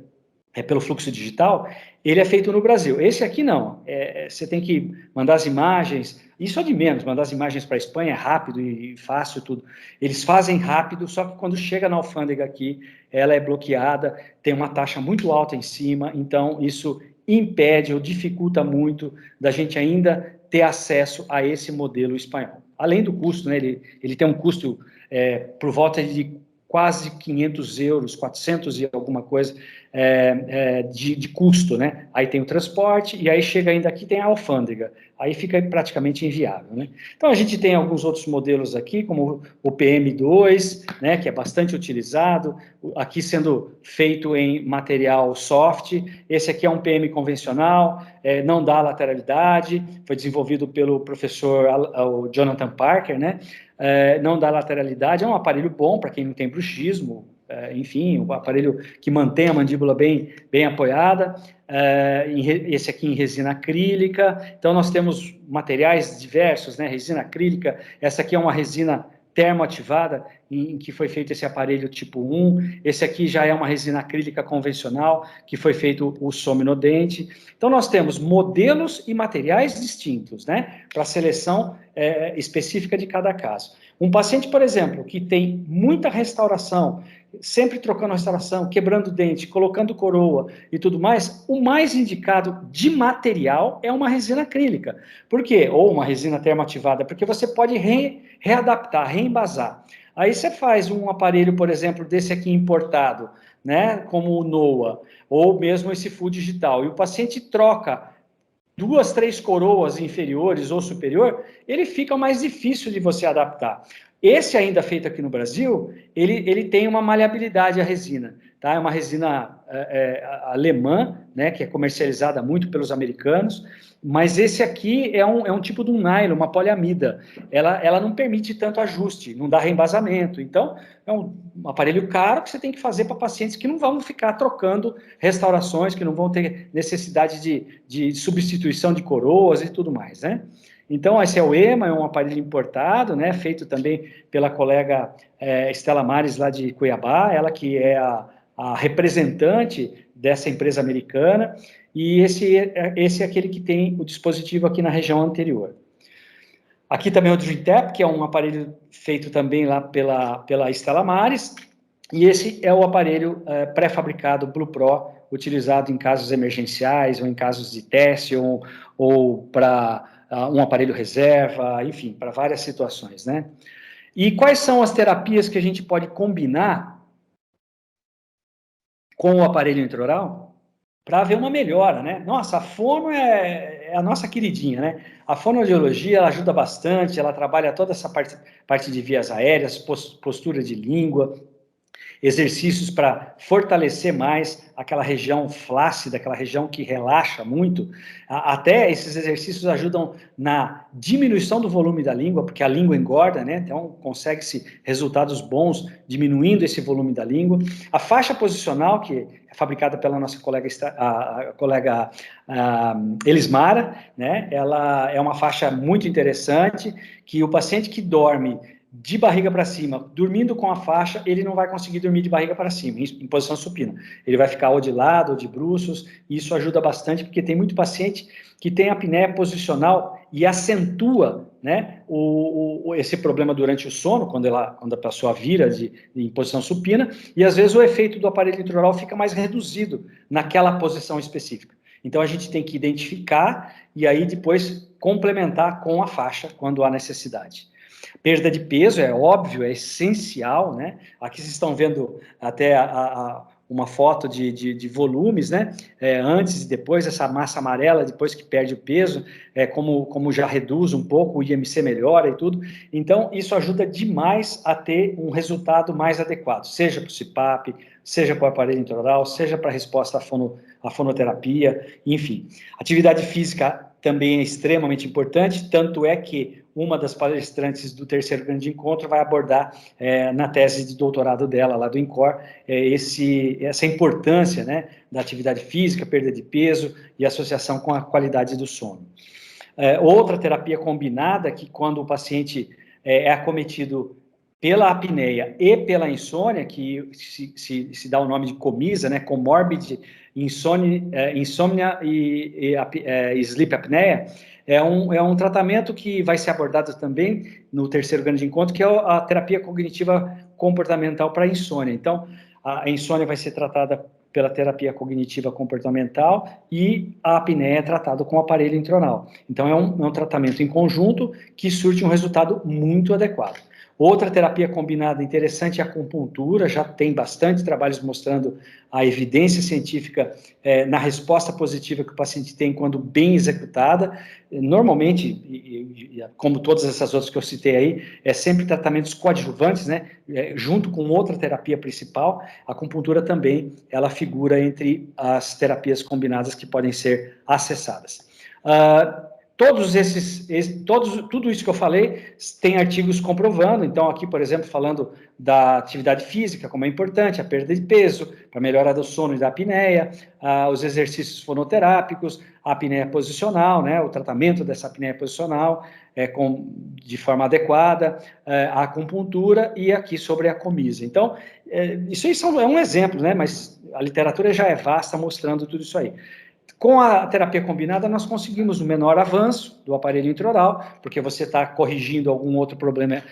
pelo fluxo digital, ele é feito no Brasil. Esse aqui não. Você tem que mandar as imagens, isso é de menos, mandar as imagens para a Espanha é rápido e fácil tudo. Eles fazem rápido, só que quando chega na alfândega aqui, ela é bloqueada, tem uma taxa muito alta em cima, então isso impede ou dificulta muito da gente ainda ter acesso a esse modelo espanhol. Além do custo, né, ele tem um custo por volta de quase 500 euros, 400 e alguma coisa de custo, né? Aí tem o transporte, e aí chega ainda aqui, tem a alfândega, aí fica praticamente inviável, né? Então, a gente tem alguns outros modelos aqui, como o PM2, né, que é bastante utilizado, aqui sendo feito em material soft, esse aqui é um PM convencional, não dá lateralidade, foi desenvolvido pelo professor o Jonathan Parker, né? Não dá lateralidade, é um aparelho bom para quem não tem bruxismo, enfim, um aparelho que mantém a mandíbula bem apoiada, esse aqui em resina acrílica. Então, nós temos materiais diversos, né? Resina acrílica, essa aqui é uma resina termoativada, em que foi feito esse aparelho tipo 1, esse aqui já é uma resina acrílica convencional, que foi feito o sominodente. Então, nós temos modelos e materiais distintos, né, para a seleção específica de cada caso. Um paciente, por exemplo, que tem muita restauração, sempre trocando restauração, quebrando dente, colocando coroa e tudo mais, o mais indicado de material é uma resina acrílica. Por quê? Ou uma resina termoativada, porque você pode readaptar, reembasar. Aí você faz um aparelho, por exemplo, desse aqui importado, né, como o NOA, ou mesmo esse Full Digital, e o paciente troca 2, 3 coroas inferiores ou superior, ele fica mais difícil de você adaptar. Esse ainda feito aqui no Brasil, ele tem uma maleabilidade à resina, tá? É uma resina alemã, né, que é comercializada muito pelos americanos, mas esse aqui é um tipo de um nylon, uma poliamida. Ela não permite tanto ajuste, não dá reembasamento. Então, é um aparelho caro que você tem que fazer para pacientes que não vão ficar trocando restaurações, que não vão ter necessidade de substituição de coroas e tudo mais, né? Então, esse é o EMA, é um aparelho importado, né, feito também pela colega Estela Mares, lá de Cuiabá, ela que é a representante dessa empresa americana, e esse é aquele que tem o dispositivo aqui na região anterior. Aqui também é o DreamTap, que é um aparelho feito também lá pela Estela Mares, e esse é o aparelho pré-fabricado Blue Pro, utilizado em casos emergenciais, ou em casos de teste, ou para um aparelho reserva, enfim, para várias situações, né? E quais são as terapias que a gente pode combinar com o aparelho intraoral para haver uma melhora, né? Nossa, a fono é a nossa queridinha, né? A fonoaudiologia, ela ajuda bastante, ela trabalha toda essa parte de vias aéreas, postura de língua, exercícios para fortalecer mais aquela região flácida, aquela região que relaxa muito. Até esses exercícios ajudam na diminuição do volume da língua, porque a língua engorda, né? Então, consegue-se resultados bons diminuindo esse volume da língua. A faixa posicional, que é fabricada pela nossa colega Elismara, né? Ela é uma faixa muito interessante, que o paciente que dorme de barriga para cima, dormindo com a faixa, ele não vai conseguir dormir de barriga para cima, em posição supina. Ele vai ficar ou de lado, ou de bruços, e isso ajuda bastante, porque tem muito paciente que tem apneia posicional e acentua, né, esse problema durante o sono, quando a pessoa vira em posição supina, e às vezes o efeito do aparelho intraoral fica mais reduzido naquela posição específica. Então, a gente tem que identificar e aí depois complementar com a faixa, quando há necessidade. Perda de peso é óbvio, é essencial, né? Aqui vocês estão vendo até uma foto de volumes, né? Antes e depois, essa massa amarela, depois que perde o peso, como já reduz um pouco, o IMC melhora e tudo. Então, isso ajuda demais a ter um resultado mais adequado, seja para o CPAP, seja para o aparelho intraoral, seja para a resposta à fonoterapia, enfim. Atividade física também é extremamente importante, tanto é que uma das palestrantes do terceiro grande encontro vai abordar na tese de doutorado dela, lá do INCOR, essa importância, né, da atividade física, perda de peso e associação com a qualidade do sono. Outra terapia combinada, que quando o paciente é acometido pela apneia e pela insônia, que se dá o nome de COMISA, né, Comorbid Insomnia e Sleep Apnea, é um tratamento que vai ser abordado também no terceiro grande encontro, que é a terapia cognitiva comportamental para insônia. Então, a insônia vai ser tratada pela terapia cognitiva comportamental e a apneia é tratada com o aparelho intraoral. Então, é um tratamento em conjunto que surte um resultado muito adequado. Outra terapia combinada interessante é a acupuntura, já tem bastante trabalhos mostrando a evidência científica na resposta positiva que o paciente tem quando bem executada. Normalmente, como todas essas outras que eu citei aí, é sempre tratamentos coadjuvantes, né? Junto com outra terapia principal. A acupuntura também, ela figura entre as terapias combinadas que podem ser acessadas. Tudo isso que eu falei, tem artigos comprovando. Então, aqui, por exemplo, falando da atividade física, como é importante, a perda de peso, para melhora do sono e da apneia, os exercícios fonoterápicos, a apneia posicional, né, o tratamento dessa apneia posicional de forma adequada, a acupuntura e aqui sobre a comisa. Então, isso aí é um exemplo, né, mas a literatura já é vasta mostrando tudo isso aí. Com a terapia combinada, nós conseguimos um menor avanço do aparelho intraoral, porque você está corrigindo algum outro problema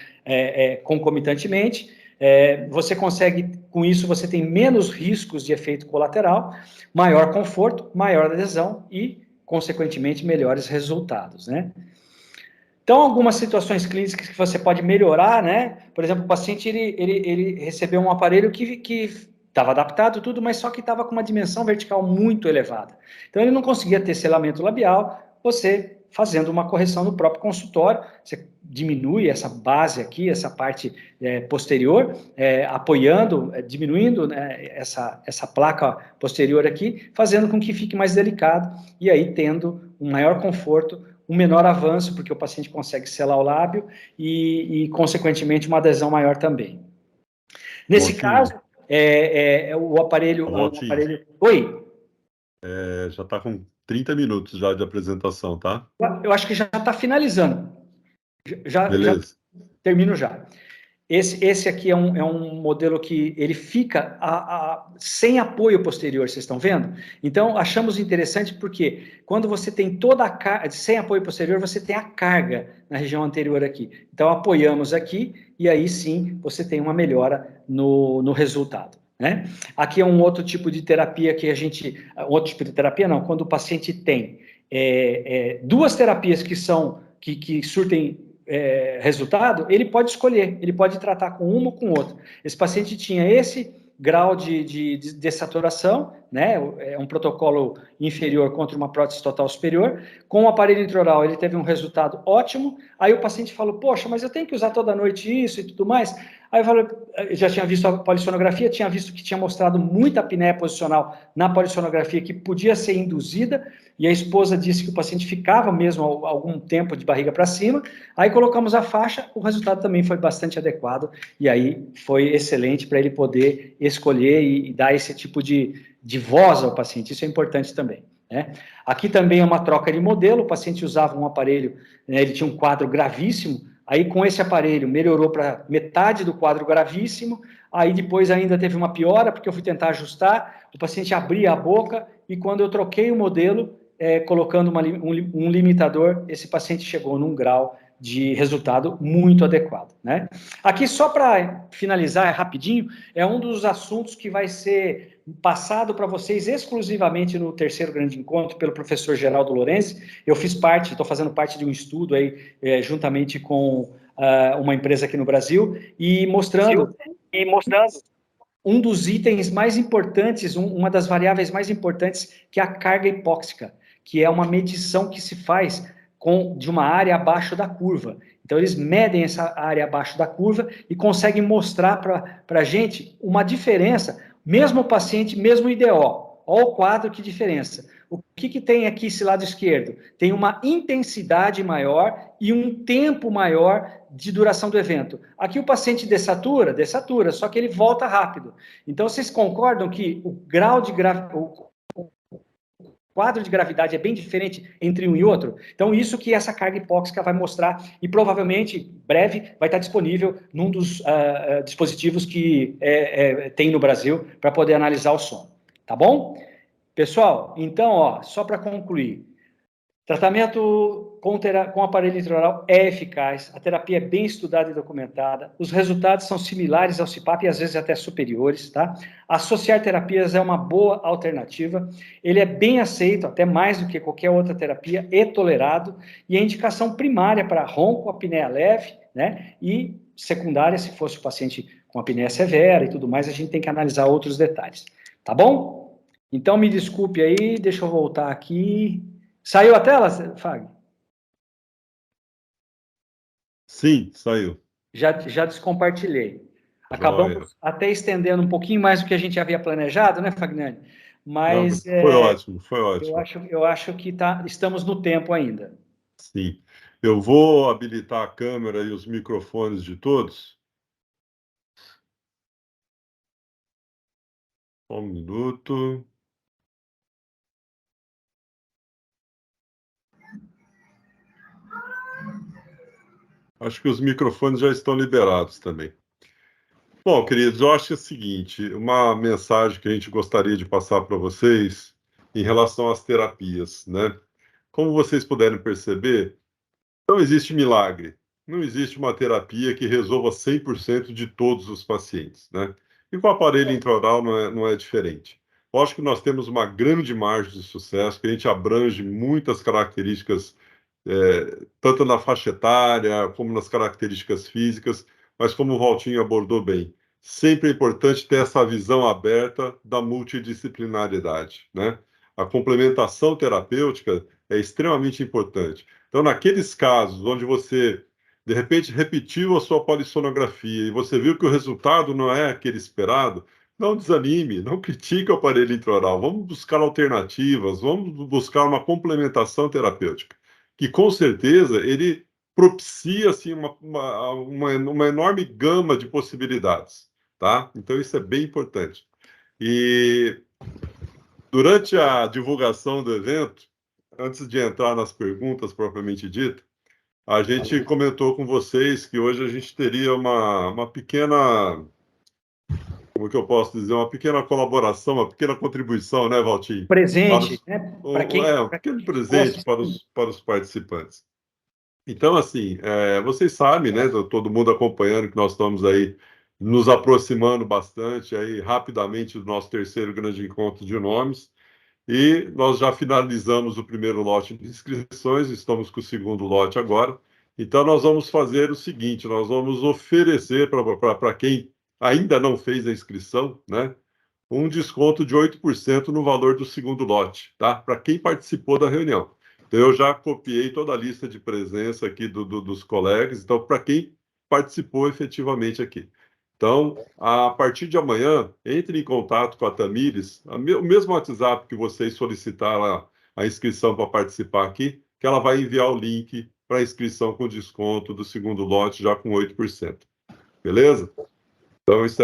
concomitantemente. Você consegue, com isso, você tem menos riscos de efeito colateral, maior conforto, maior adesão e, consequentemente, melhores resultados, né? Então, algumas situações clínicas que você pode melhorar, né? Por exemplo, o paciente, ele recebeu um aparelho que estava adaptado tudo, mas só que estava com uma dimensão vertical muito elevada. Então, ele não conseguia ter selamento labial. Você, fazendo uma correção no próprio consultório, você diminui essa base aqui, essa parte posterior, apoiando, diminuindo, né, essa placa posterior aqui, fazendo com que fique mais delicado, e aí tendo um maior conforto, um menor avanço, porque o paciente consegue selar o lábio e consequentemente, uma adesão maior também. Nesse caso, o aparelho... Oi? Já está com 30 minutos já de apresentação, tá? Eu acho que já está finalizando. Beleza. Já termino já. Esse aqui é um modelo que ele fica sem apoio posterior, vocês estão vendo? Então, achamos interessante porque quando você tem toda a carga, sem apoio posterior, você tem a carga na região anterior aqui. Então, apoiamos aqui e aí sim você tem uma melhora no resultado, né? Aqui é um outro tipo de terapia que outro tipo de terapia não, quando o paciente tem duas terapias que surtem resultado, ele pode escolher, ele pode tratar com uma ou com outra. Esse paciente tinha esse grau de desaturação, né? É um protocolo inferior contra uma prótese total superior. Com o aparelho intraoral, ele teve um resultado ótimo. Aí o paciente falou, poxa, mas eu tenho que usar toda noite isso e tudo mais. Aí eu falei, já tinha visto a polissonografia, tinha visto que tinha mostrado muita apneia posicional na polissonografia que podia ser induzida, e a esposa disse que o paciente ficava mesmo algum tempo de barriga para cima. Aí colocamos a faixa, o resultado também foi bastante adequado, e aí foi excelente para ele poder escolher e dar esse tipo de voz ao paciente. Isso é importante também, né? Aqui também é uma troca de modelo, o paciente usava um aparelho, né, ele tinha um quadro gravíssimo, aí com esse aparelho melhorou para metade do quadro gravíssimo, aí depois ainda teve uma piora, porque eu fui tentar ajustar, o paciente abria a boca, e quando eu troquei o modelo, colocando um limitador, esse paciente chegou num grau de resultado muito adequado, né? Aqui, só para finalizar rapidinho, é um dos assuntos que vai ser passado para vocês exclusivamente no terceiro grande encontro pelo professor Geraldo Lorenzi. Eu fiz parte, estou fazendo parte de um estudo aí, juntamente com uma empresa aqui no Brasil, e mostrando um dos itens mais importantes, uma das variáveis mais importantes, que é a carga hipóxica, que é uma medição que se faz de uma área abaixo da curva. Então, eles medem essa área abaixo da curva e conseguem mostrar para a gente uma diferença, mesmo o paciente, mesmo o IDO. Olha o quadro, que diferença. O que tem aqui esse lado esquerdo? Tem uma intensidade maior e um tempo maior de duração do evento. Aqui o paciente dessatura, só que ele volta rápido. Então, vocês concordam que o grau de quadro de gravidade é bem diferente entre um e outro? Então, isso que essa carga hipóxica vai mostrar, e provavelmente, breve, vai estar disponível num dos dispositivos que tem no Brasil para poder analisar o som. Tá bom? Pessoal, então, só para concluir, tratamento com aparelho intraoral é eficaz, a terapia é bem estudada e documentada, os resultados são similares ao CPAP e às vezes até superiores, tá? Associar terapias é uma boa alternativa, ele é bem aceito, até mais do que qualquer outra terapia, e tolerado, e a indicação primária para ronco, apneia leve, né? E secundária, se fosse o paciente com apneia severa e tudo mais, a gente tem que analisar outros detalhes. Tá bom? Então, me desculpe aí, deixa eu voltar aqui. Saiu a tela, Fag? Sim, saiu. Já descompartilhei. Joia. Acabamos até estendendo um pouquinho mais do que a gente havia planejado, né, Fagnani? Mas Não, foi ótimo, foi ótimo. eu acho que estamos no tempo ainda. Sim. Eu vou habilitar a câmera e os microfones de todos. Só um minuto. Acho que os microfones já estão liberados também. Bom, queridos, eu acho o seguinte, uma mensagem que a gente gostaria de passar para vocês em relação às terapias, né? Como vocês puderem perceber, não existe milagre. Não existe uma terapia que resolva 100% de todos os pacientes, né? E com o aparelho intraoral não é diferente. Lógico que nós temos uma grande margem de sucesso, que a gente abrange muitas características, tanto na faixa etária, como nas características físicas, mas como o Valtinho abordou bem, sempre é importante ter essa visão aberta da multidisciplinaridade, né? A complementação terapêutica é extremamente importante. Então, naqueles casos onde você, de repente, repetiu a sua polissonografia e você viu que o resultado não é aquele esperado, não desanime, não critique o aparelho intraoral. Vamos buscar alternativas, vamos buscar uma complementação terapêutica, que com certeza ele propicia assim, uma enorme gama de possibilidades, tá? Então, isso é bem importante. E durante a divulgação do evento, antes de entrar nas perguntas propriamente dita, a gente comentou com vocês que hoje a gente teria uma pequena, como que eu posso dizer, uma pequena colaboração, uma pequena contribuição, né, Valtinho? Presente, né? Para quem, Um pequeno presente para os participantes. Então, assim, vocês sabem, né, todo mundo acompanhando que nós estamos aí nos aproximando bastante aí rapidamente do nosso terceiro grande encontro de nomes. E nós já finalizamos o primeiro lote de inscrições, estamos com o segundo lote agora. Então, nós vamos fazer o seguinte: nós vamos oferecer para quem ainda não fez a inscrição, né, um desconto de 8% no valor do segundo lote, tá? Para quem participou da reunião. Então, eu já copiei toda a lista de presença aqui dos colegas, então, para quem participou efetivamente aqui. Então, a partir de amanhã, entre em contato com a Tamires, o mesmo WhatsApp que vocês solicitaram a inscrição para participar aqui, que ela vai enviar o link para a inscrição com desconto do segundo lote, já com 8%. Beleza? Então, isso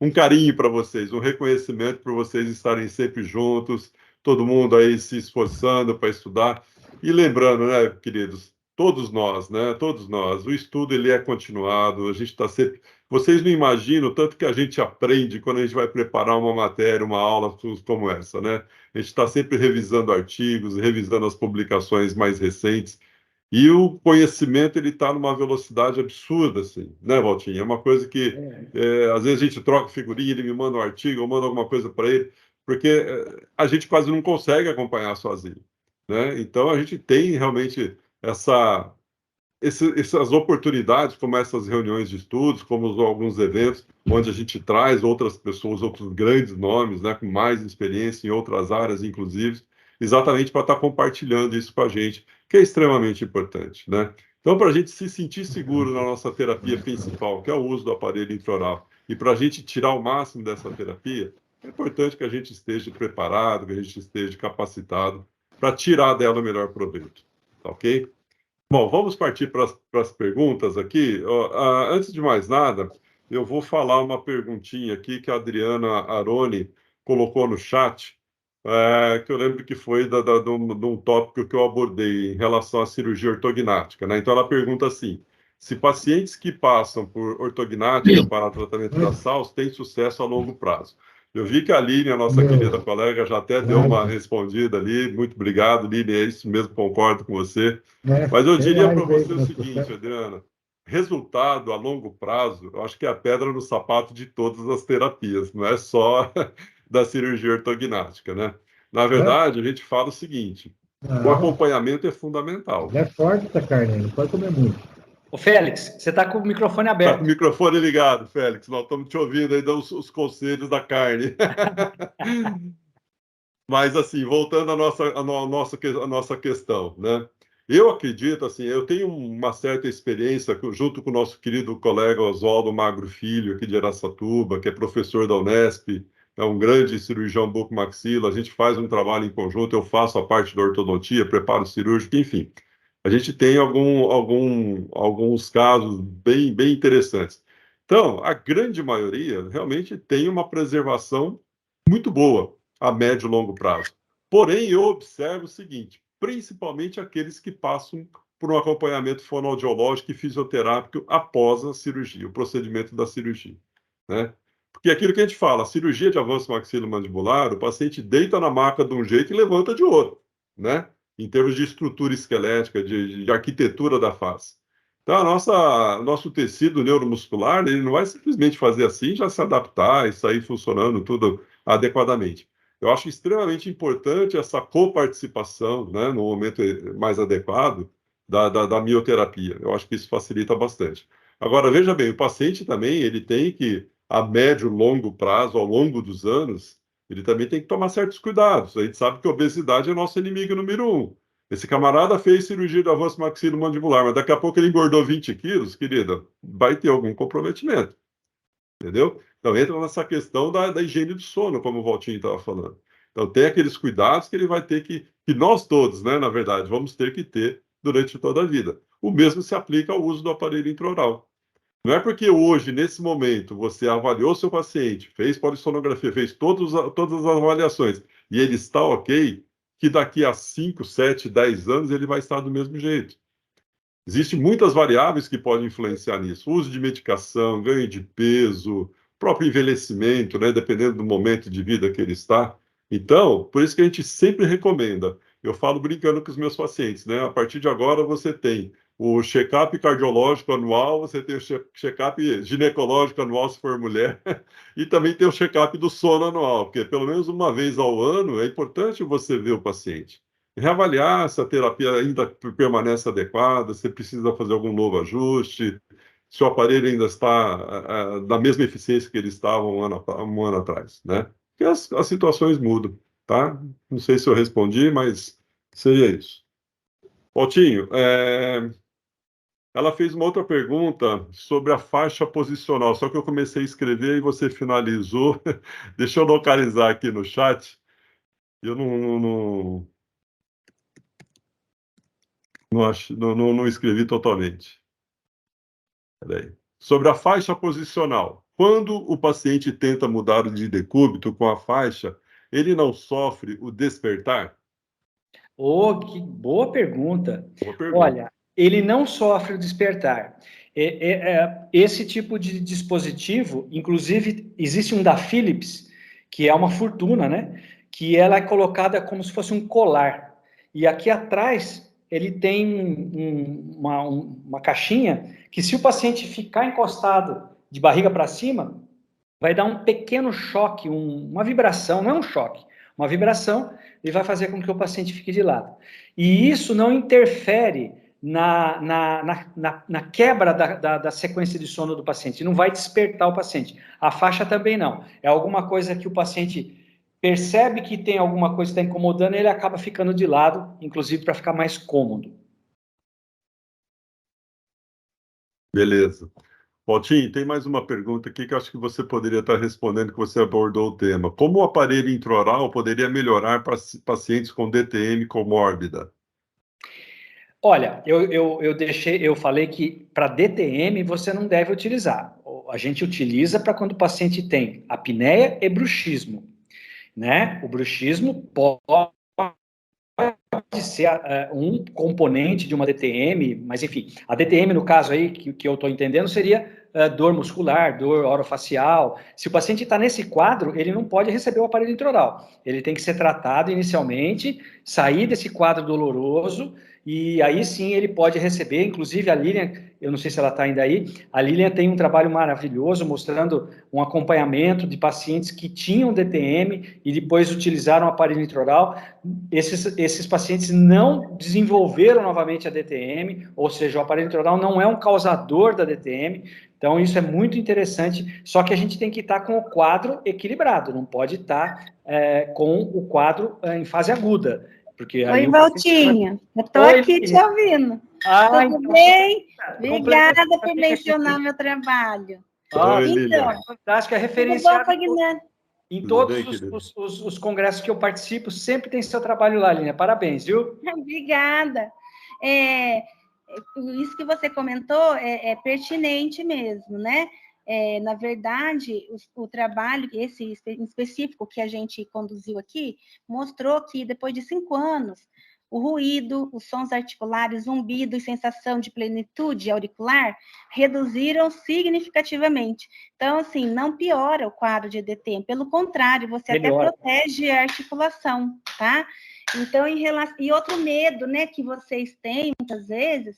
um carinho para vocês, um reconhecimento por vocês estarem sempre juntos, todo mundo aí se esforçando para estudar. E lembrando, né, queridos, todos nós, né, todos nós, o estudo ele é continuado, a gente está sempre... Vocês não imaginam o tanto que a gente aprende quando a gente vai preparar uma matéria, uma aula como essa, né? A gente está sempre revisando artigos, revisando as publicações mais recentes, e o conhecimento ele está numa velocidade absurda, assim, né, Valtinho? É uma coisa que às vezes a gente troca figurinha, ele me manda um artigo, eu mando alguma coisa para ele, porque a gente quase não consegue acompanhar sozinho, né? Então a gente tem realmente essas oportunidades, como essas reuniões de estudos, como alguns eventos, onde a gente traz outras pessoas, outros grandes nomes, né, com mais experiência em outras áreas, inclusive, exatamente para estar compartilhando isso com a gente, que é extremamente importante, né? Então, para a gente se sentir seguro na nossa terapia principal, que é o uso do aparelho intraoral, e para a gente tirar o máximo dessa terapia, é importante que a gente esteja preparado, que a gente esteja capacitado para tirar dela o melhor proveito, tá ok? Bom, vamos partir para as perguntas aqui. Antes de mais nada, eu vou falar uma perguntinha aqui que a Adriana Aroni colocou no chat, que eu lembro que foi de um tópico que eu abordei em relação à cirurgia ortognática, né? Então, ela pergunta assim: se pacientes que passam por ortognática para tratamento da SALS têm sucesso a longo prazo? Eu vi que a Aline, a nossa querida colega, já até deu uma respondida ali. Muito obrigado, Aline, é isso mesmo, concordo com você. Mas eu diria para você o seguinte, Adriana: resultado a longo prazo, eu acho que é a pedra no sapato de todas as terapias, não é só da cirurgia ortognática, né? Na verdade, a gente fala o seguinte: o acompanhamento é fundamental. É forte essa carne, não pode comer muito. Ô, Félix, você está com o microfone Está com o aberto. microfone ligado, Félix. Nós estamos te ouvindo aí, dando os conselhos da carne. Mas, assim, voltando à nossa questão, né? Eu acredito, assim, eu tenho uma certa experiência junto com o nosso querido colega Oswaldo Magro Filho, aqui de Araçatuba, que é professor da Unesp, é um grande cirurgião bucomaxilo. A gente faz um trabalho em conjunto, eu faço a parte da ortodontia, preparo cirúrgico, enfim. A gente tem alguns casos bem interessantes. Então, a grande maioria realmente tem uma preservação muito boa a médio e longo prazo. Porém, eu observo o seguinte, principalmente aqueles que passam por um acompanhamento fonoaudiológico e fisioterápico após a cirurgia, o procedimento da cirurgia, né? Porque aquilo que a gente fala, a cirurgia de avanço maxilomandibular, o paciente deita na maca de um jeito e levanta de outro, né? Em termos de estrutura esquelética, de arquitetura da face. Então, nosso tecido neuromuscular, ele não vai simplesmente fazer assim, já se adaptar e sair funcionando tudo adequadamente. Eu acho extremamente importante essa coparticipação, né, no momento mais adequado da mioterapia. Eu acho que isso facilita bastante. Agora, veja bem, o paciente também, ele tem que, a médio e longo prazo, ao longo dos anos, ele também tem que tomar certos cuidados. A gente sabe que a obesidade é nosso inimigo número um. Esse camarada fez cirurgia de avanço maxilomandibular, mas daqui a pouco ele engordou 20 quilos, querida, vai ter algum comprometimento, entendeu? Então entra nessa questão da higiene do sono, como o Valtinho estava falando. Então tem aqueles cuidados que ele vai ter que nós todos, né, na verdade, vamos ter que ter durante toda a vida. O mesmo se aplica ao uso do aparelho intraoral. Não é porque hoje, nesse momento, você avaliou seu paciente, fez polissonografia, fez todas as avaliações e ele está ok, que daqui a 5, 7, 10 anos ele vai estar do mesmo jeito. Existem muitas variáveis que podem influenciar nisso. Uso de medicação, ganho de peso, próprio envelhecimento, né, dependendo do momento de vida que ele está. Então, por isso que a gente sempre recomenda. Eu falo brincando com os meus pacientes, né? A partir de agora você tem o check-up cardiológico anual, você tem o check-up ginecológico anual, se for mulher, e também tem o check-up do sono anual, porque pelo menos uma vez ao ano é importante você ver o paciente. Reavaliar se a terapia ainda permanece adequada, se precisa fazer algum novo ajuste, se o aparelho ainda está da mesma eficiência que ele estava um ano atrás, né? Porque as situações mudam, tá? Não sei se eu respondi, mas seria isso. Valtinho, ela fez uma outra pergunta sobre a faixa posicional, só que eu comecei a escrever e você finalizou. Deixa eu localizar aqui no chat. Eu não escrevi totalmente. Peraí. Sobre a faixa posicional. Quando o paciente tenta mudar de decúbito com a faixa, ele não sofre o despertar? Oh, que boa pergunta. Boa pergunta. Olha, ele não sofre o despertar. Esse tipo de dispositivo, inclusive, existe um da Philips, que é uma fortuna, né? Que ela é colocada como se fosse um colar. E aqui atrás, ele tem uma caixinha que, se o paciente ficar encostado de barriga para cima, vai dar um pequeno choque, uma vibração, não é um choque, uma vibração, e vai fazer com que o paciente fique de lado. E isso não interfere na quebra da sequência de sono do paciente, não vai despertar o paciente. A faixa também não. É alguma coisa que o paciente percebe que tem alguma coisa que está incomodando e ele acaba ficando de lado, inclusive para ficar mais cômodo. Beleza. Valtinho, tem mais uma pergunta aqui que eu acho que você poderia estar respondendo, que você abordou o tema. Como o aparelho intraoral poderia melhorar para pacientes com DTM comórbida? Olha, eu falei que para DTM você não deve utilizar. A gente utiliza para quando o paciente tem apneia e bruxismo, né? O bruxismo pode ser um componente de uma DTM, mas enfim, a DTM no caso aí que eu estou entendendo seria dor muscular, dor orofacial. Se o paciente está nesse quadro, ele não pode receber o aparelho intraoral. Ele tem que ser tratado inicialmente, sair desse quadro doloroso e aí sim ele pode receber, inclusive a Lilian, eu não sei se ela está ainda aí, a Lilian tem um trabalho maravilhoso mostrando um acompanhamento de pacientes que tinham DTM e depois utilizaram o aparelho intraoral. Esses pacientes não desenvolveram novamente a DTM, ou seja, o aparelho intraoral não é um causador da DTM, então isso é muito interessante, só que a gente tem que estar com o quadro equilibrado, não pode estar com o quadro em fase aguda. Porque aí Oi, Valtinho, eu estou aqui te ouvindo. Tudo então, bem? Obrigada por mencionar meu trabalho. Oi, Lilian. Fantástico, é referenciado Fagnani. em todos os congressos que eu participo, sempre tem seu trabalho lá, Lilian. Parabéns, viu? Obrigada. Isso que você comentou é pertinente mesmo, né? Na verdade, o trabalho, esse em específico que a gente conduziu aqui, mostrou que depois de 5 anos, o ruído, os sons articulares, zumbido e sensação de plenitude auricular reduziram significativamente. Então, assim, não piora o quadro de EDT, pelo contrário, você melhora. Até protege a articulação, tá? Então, e outro medo, né, que vocês têm, muitas vezes,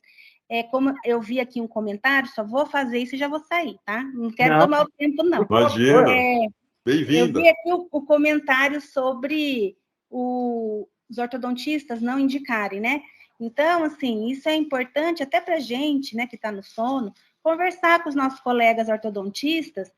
como eu vi aqui um comentário, só vou fazer isso e já vou sair, tá? Não quero tomar o tempo, não. Imagina, bem-vinda. Eu vi aqui o comentário sobre os ortodontistas não indicarem, né? Então, assim, isso é importante até para a gente, né, que está no sono, conversar com os nossos colegas ortodontistas,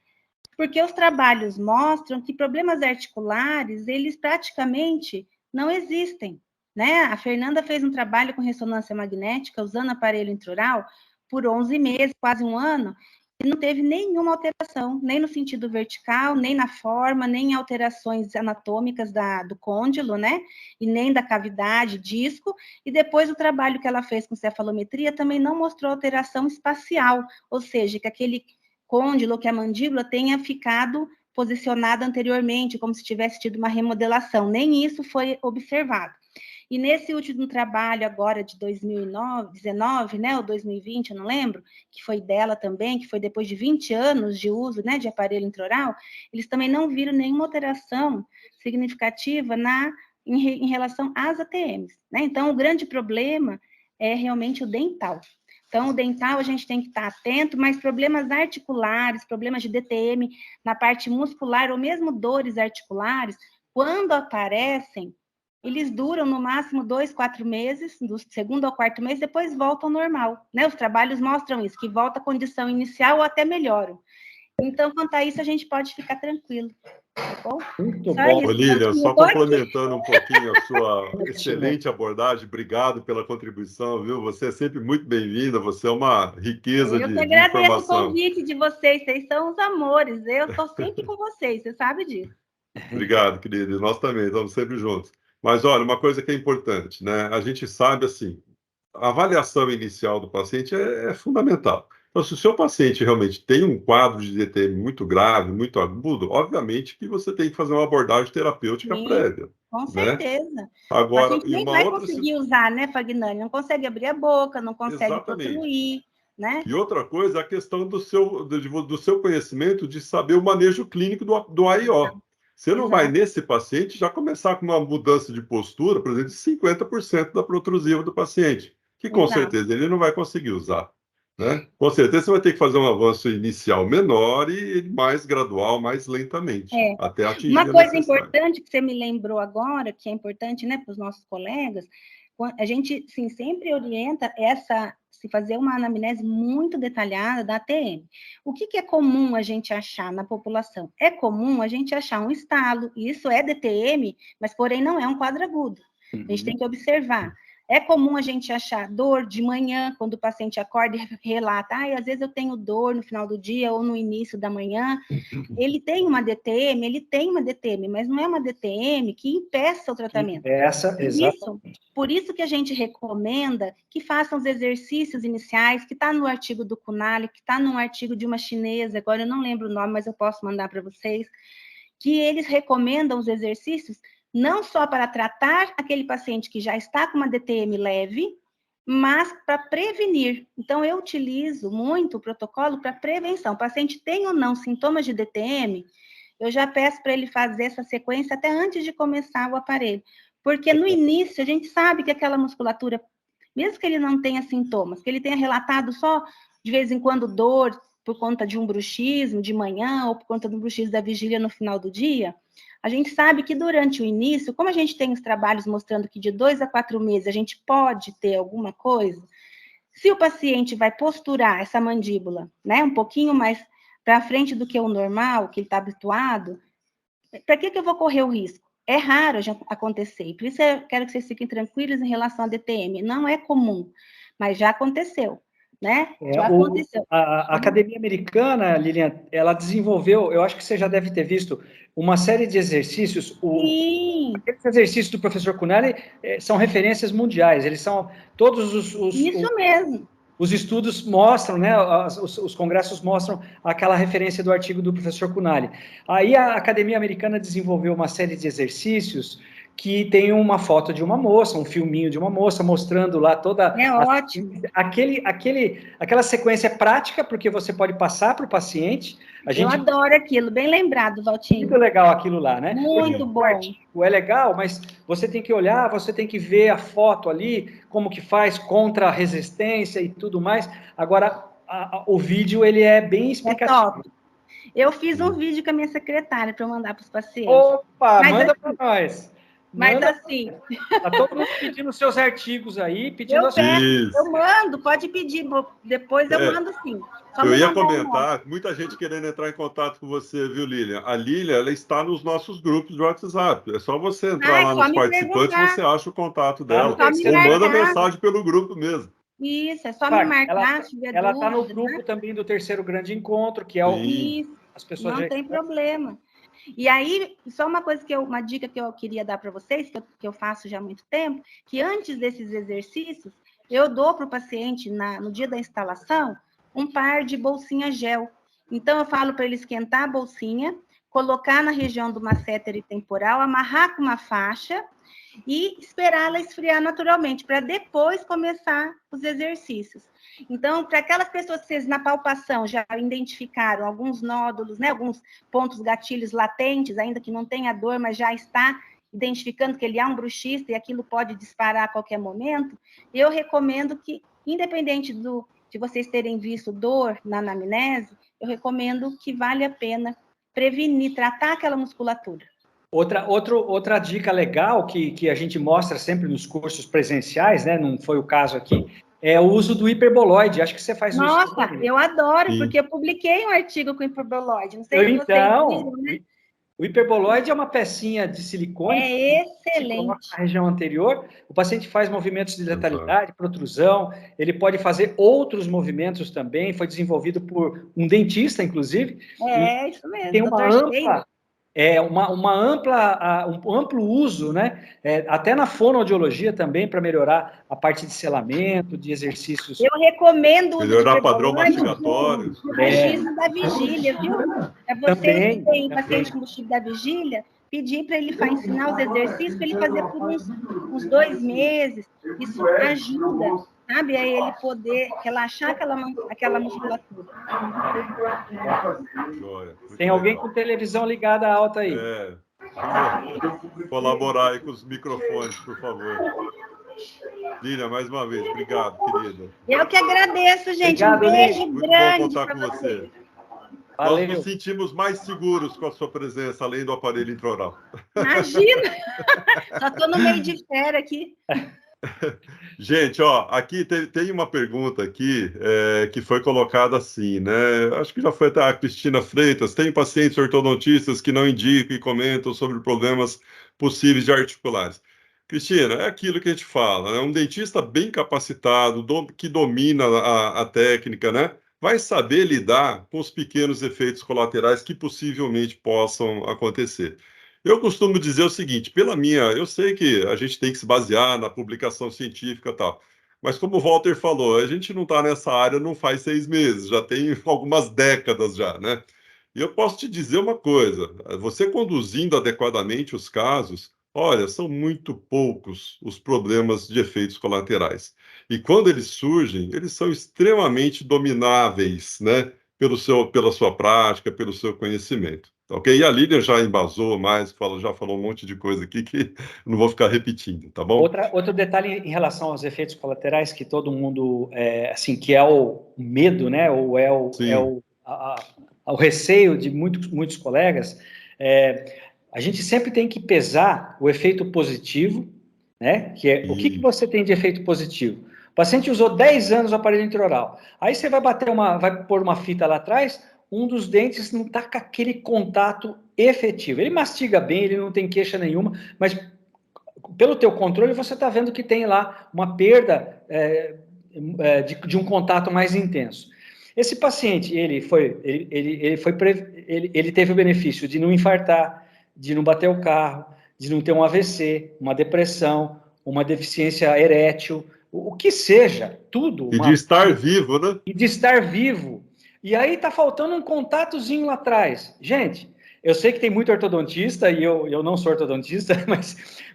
porque os trabalhos mostram que problemas articulares, eles praticamente não existem, né? A Fernanda fez um trabalho com ressonância magnética, usando aparelho intraoral, por 11 meses, quase um ano, e não teve nenhuma alteração, nem no sentido vertical, nem na forma, nem em alterações anatômicas do côndilo, né? E nem da cavidade, disco. E depois o trabalho que ela fez com cefalometria também não mostrou alteração espacial, ou seja, que aquele côndilo, que a mandíbula tenha ficado posicionada anteriormente, como se tivesse tido uma remodelação. Nem isso foi observado. E nesse último trabalho agora de 2019, né, ou 2020, eu não lembro, que foi dela também, que foi depois de 20 anos de uso, né, de aparelho intraoral, eles também não viram nenhuma alteração significativa em relação às ATMs, né? Então, o grande problema é realmente o dental. Então, o dental a gente tem que estar atento, mas problemas articulares, problemas de DTM na parte muscular, ou mesmo dores articulares, quando aparecem, eles duram no máximo 2, 4 meses, do segundo ao quarto mês, depois voltam ao normal, né? Os trabalhos mostram isso, que volta à condição inicial ou até melhoram. Então, quanto a isso, a gente pode ficar tranquilo, tá bom? Muito bom. Ô, Lilian, só complementando um pouquinho a sua excelente abordagem, obrigado pela contribuição, viu? Você é sempre muito bem-vinda, você é uma riqueza de informação. Eu que agradeço o convite de vocês são os amores, eu estou sempre com vocês, você sabe disso. Obrigado, querido, nós também, estamos sempre juntos. Mas, olha, uma coisa que é importante, né? A gente sabe, assim, a avaliação inicial do paciente é fundamental. Então, se o seu paciente realmente tem um quadro de DTM muito grave, muito agudo, obviamente que você tem que fazer uma abordagem terapêutica prévia. Com né? certeza. Agora, a gente nem vai conseguir usar, né, Fagnani? Não consegue abrir a boca, não consegue concluir, né? E outra coisa é a questão do seu conhecimento de saber o manejo clínico do AIO. Você não vai, nesse paciente, já começar com uma mudança de postura, por exemplo, de 50% da protrusiva do paciente, que com certeza ele não vai conseguir usar. Né? Com certeza você vai ter que fazer um avanço inicial menor e mais gradual, mais lentamente, até atingir uma coisa importante que você me lembrou agora, que é importante, né, para os nossos colegas, a gente sim, sempre orienta se fazer uma anamnese muito detalhada da ATM. O que é comum a gente achar na população? É comum a gente achar um estalo, e isso é DTM, mas porém não é um quadro agudo. A gente tem que observar. É comum a gente achar dor de manhã, quando o paciente acorda e relata, às vezes eu tenho dor no final do dia ou no início da manhã. Ele tem uma DTM, mas não é uma DTM que impeça o tratamento. Por isso que a gente recomenda que façam os exercícios iniciais, que está no artigo do Cunali, que está num artigo de uma chinesa, agora eu não lembro o nome, mas eu posso mandar para vocês, que eles recomendam os exercícios não só para tratar aquele paciente que já está com uma DTM leve, mas para prevenir. Então, eu utilizo muito o protocolo para prevenção. O paciente tem ou não sintomas de DTM, eu já peço para ele fazer essa sequência até antes de começar o aparelho. Porque no início, a gente sabe que aquela musculatura mesmo que ele não tenha sintomas, que ele tenha relatado só de vez em quando dor por conta de um bruxismo de manhã ou por conta do bruxismo da vigília no final do dia, a gente sabe que durante o início, como a gente tem os trabalhos mostrando que de 2 a 4 meses a gente pode ter alguma coisa, se o paciente vai posturar essa mandíbula, né, um pouquinho mais para frente do que o normal, que ele está habituado, para que eu vou correr o risco? É raro já acontecer, por isso eu quero que vocês fiquem tranquilos em relação à DTM, não é comum, mas já aconteceu, né? Já aconteceu. A Academia Americana, Lilian, ela desenvolveu, eu acho que você já deve ter visto, uma série de exercícios. Sim. Aqueles exercícios do professor Cunali são referências mundiais, eles são todos Isso mesmo. Os estudos mostram, né, os congressos mostram aquela referência do artigo do professor Cunali. Aí a Academia Americana desenvolveu uma série de exercícios que tem uma foto de uma moça, um filminho de uma moça, mostrando lá toda... ótimo. Aquela sequência prática, porque você pode passar para o paciente. Eu adoro aquilo, bem lembrado, Valtinho. Muito legal aquilo lá, né? Muito bom. É legal, mas você tem que olhar, você tem que ver a foto ali, como que faz contra a resistência e tudo mais. Agora, o vídeo, ele é bem explicativo. É top. Eu fiz um vídeo com a minha secretária para mandar para os pacientes. Opa, manda para nós. Mas assim... Tá todo mundo pedindo seus artigos aí, pedindo eu mando, pode pedir, depois eu mando sim. Eu ia comentar, muita gente querendo entrar em contato com você, viu, Lilian? A Lilian, ela está nos nossos grupos de WhatsApp. É só você entrar lá nos participantes, você acha o contato dela. Ou manda mensagem pelo grupo mesmo. Isso, é só me marcar, se tiver ela está no grupo também do terceiro grande encontro, que é o... Isso, as pessoas não tem problema. E aí, só uma dica que eu queria dar para vocês, que eu faço já há muito tempo, que antes desses exercícios, eu dou para o paciente, no dia da instalação, um par de bolsinha gel. Então, eu falo para ele esquentar a bolsinha, colocar na região do masséter temporal, amarrar com uma faixa e esperar ela esfriar naturalmente, para depois começar os exercícios. Então, para aquelas pessoas que vocês na palpação já identificaram alguns nódulos, né, alguns pontos gatilhos latentes, ainda que não tenha dor, mas já está identificando que ele é um bruxista e aquilo pode disparar a qualquer momento, eu recomendo que, independente de vocês terem visto dor na anamnese, eu recomendo que vale a pena prevenir, tratar aquela musculatura. Outra dica legal que a gente mostra sempre nos cursos presenciais, né, não foi o caso aqui, é o uso do hiperboloide. Acho que você faz Nossa, uso. Nossa, eu adoro, porque eu publiquei um artigo com hiperboloide. Não sei se vocês viram, né? O hiperboloide é uma pecinha de silicone. É excelente. Na região anterior, o paciente faz movimentos de letalidade, protrusão, ele pode fazer outros movimentos também, foi desenvolvido por um dentista, inclusive. Isso mesmo. Tem um amplo uso, né? Até na fonoaudiologia também, para melhorar a parte de selamento, de exercícios. Eu recomendo melhorar padrão mastigatório. Bruxismo da vigília, viu? É você que tem paciente com bruxismo da vigília, pedir para ele ensinar os exercícios, para ele fazer por uns 2 meses. Isso ajuda, sabe? A ele poder relaxar aquela musculatura. Tem alguém com televisão ligada alta aí? Colaborar aí com os microfones, por favor. Lilian, mais uma vez, obrigado, querida. Eu que agradeço, gente. Obrigado, um beijo muito grande. Muito bom contar com você. Valeu. Nós nos sentimos mais seguros com a sua presença, além do aparelho intraoral. Imagina! Só estou no meio de férias aqui. Gente, aqui tem uma pergunta aqui que foi colocada assim, né? Acho que já foi até a Cristina Freitas. Tem pacientes ortodontistas que não indicam e comentam sobre problemas possíveis de articulares. Cristina, é aquilo que a gente fala, né? Um dentista bem capacitado, que domina a técnica, né? Vai saber lidar com os pequenos efeitos colaterais que possivelmente possam acontecer. Eu costumo dizer o seguinte, eu sei que a gente tem que se basear na publicação científica e tal, mas como o Walter falou, a gente não está nessa área não faz 6 meses, já tem algumas décadas já, né? E eu posso te dizer uma coisa, você conduzindo adequadamente os casos, olha, são muito poucos os problemas de efeitos colaterais. E quando eles surgem, eles são extremamente domináveis, né? pela sua prática, pelo seu conhecimento. Ok? E a Lilian já embasou mais, já falou um monte de coisa aqui que não vou ficar repetindo, tá bom? Outro detalhe em relação aos efeitos colaterais que todo mundo, assim, que é o medo, né, ou é o receio de muitos colegas, a gente sempre tem que pesar o efeito positivo, né, que é o que você tem de efeito positivo. O paciente usou 10 anos o aparelho intraoral, aí você vai pôr uma fita lá atrás, um dos dentes não está com aquele contato efetivo. Ele mastiga bem, ele não tem queixa nenhuma, mas pelo teu controle, você está vendo que tem lá uma perda de um contato mais intenso. Esse paciente, ele teve o benefício de não infartar, de não bater o carro, de não ter um AVC, uma depressão, uma deficiência erétil, o que seja, tudo. E de estar vivo, né? E de estar vivo. E aí está faltando um contatozinho lá atrás. Gente, eu sei que tem muito ortodontista, e eu não sou ortodontista,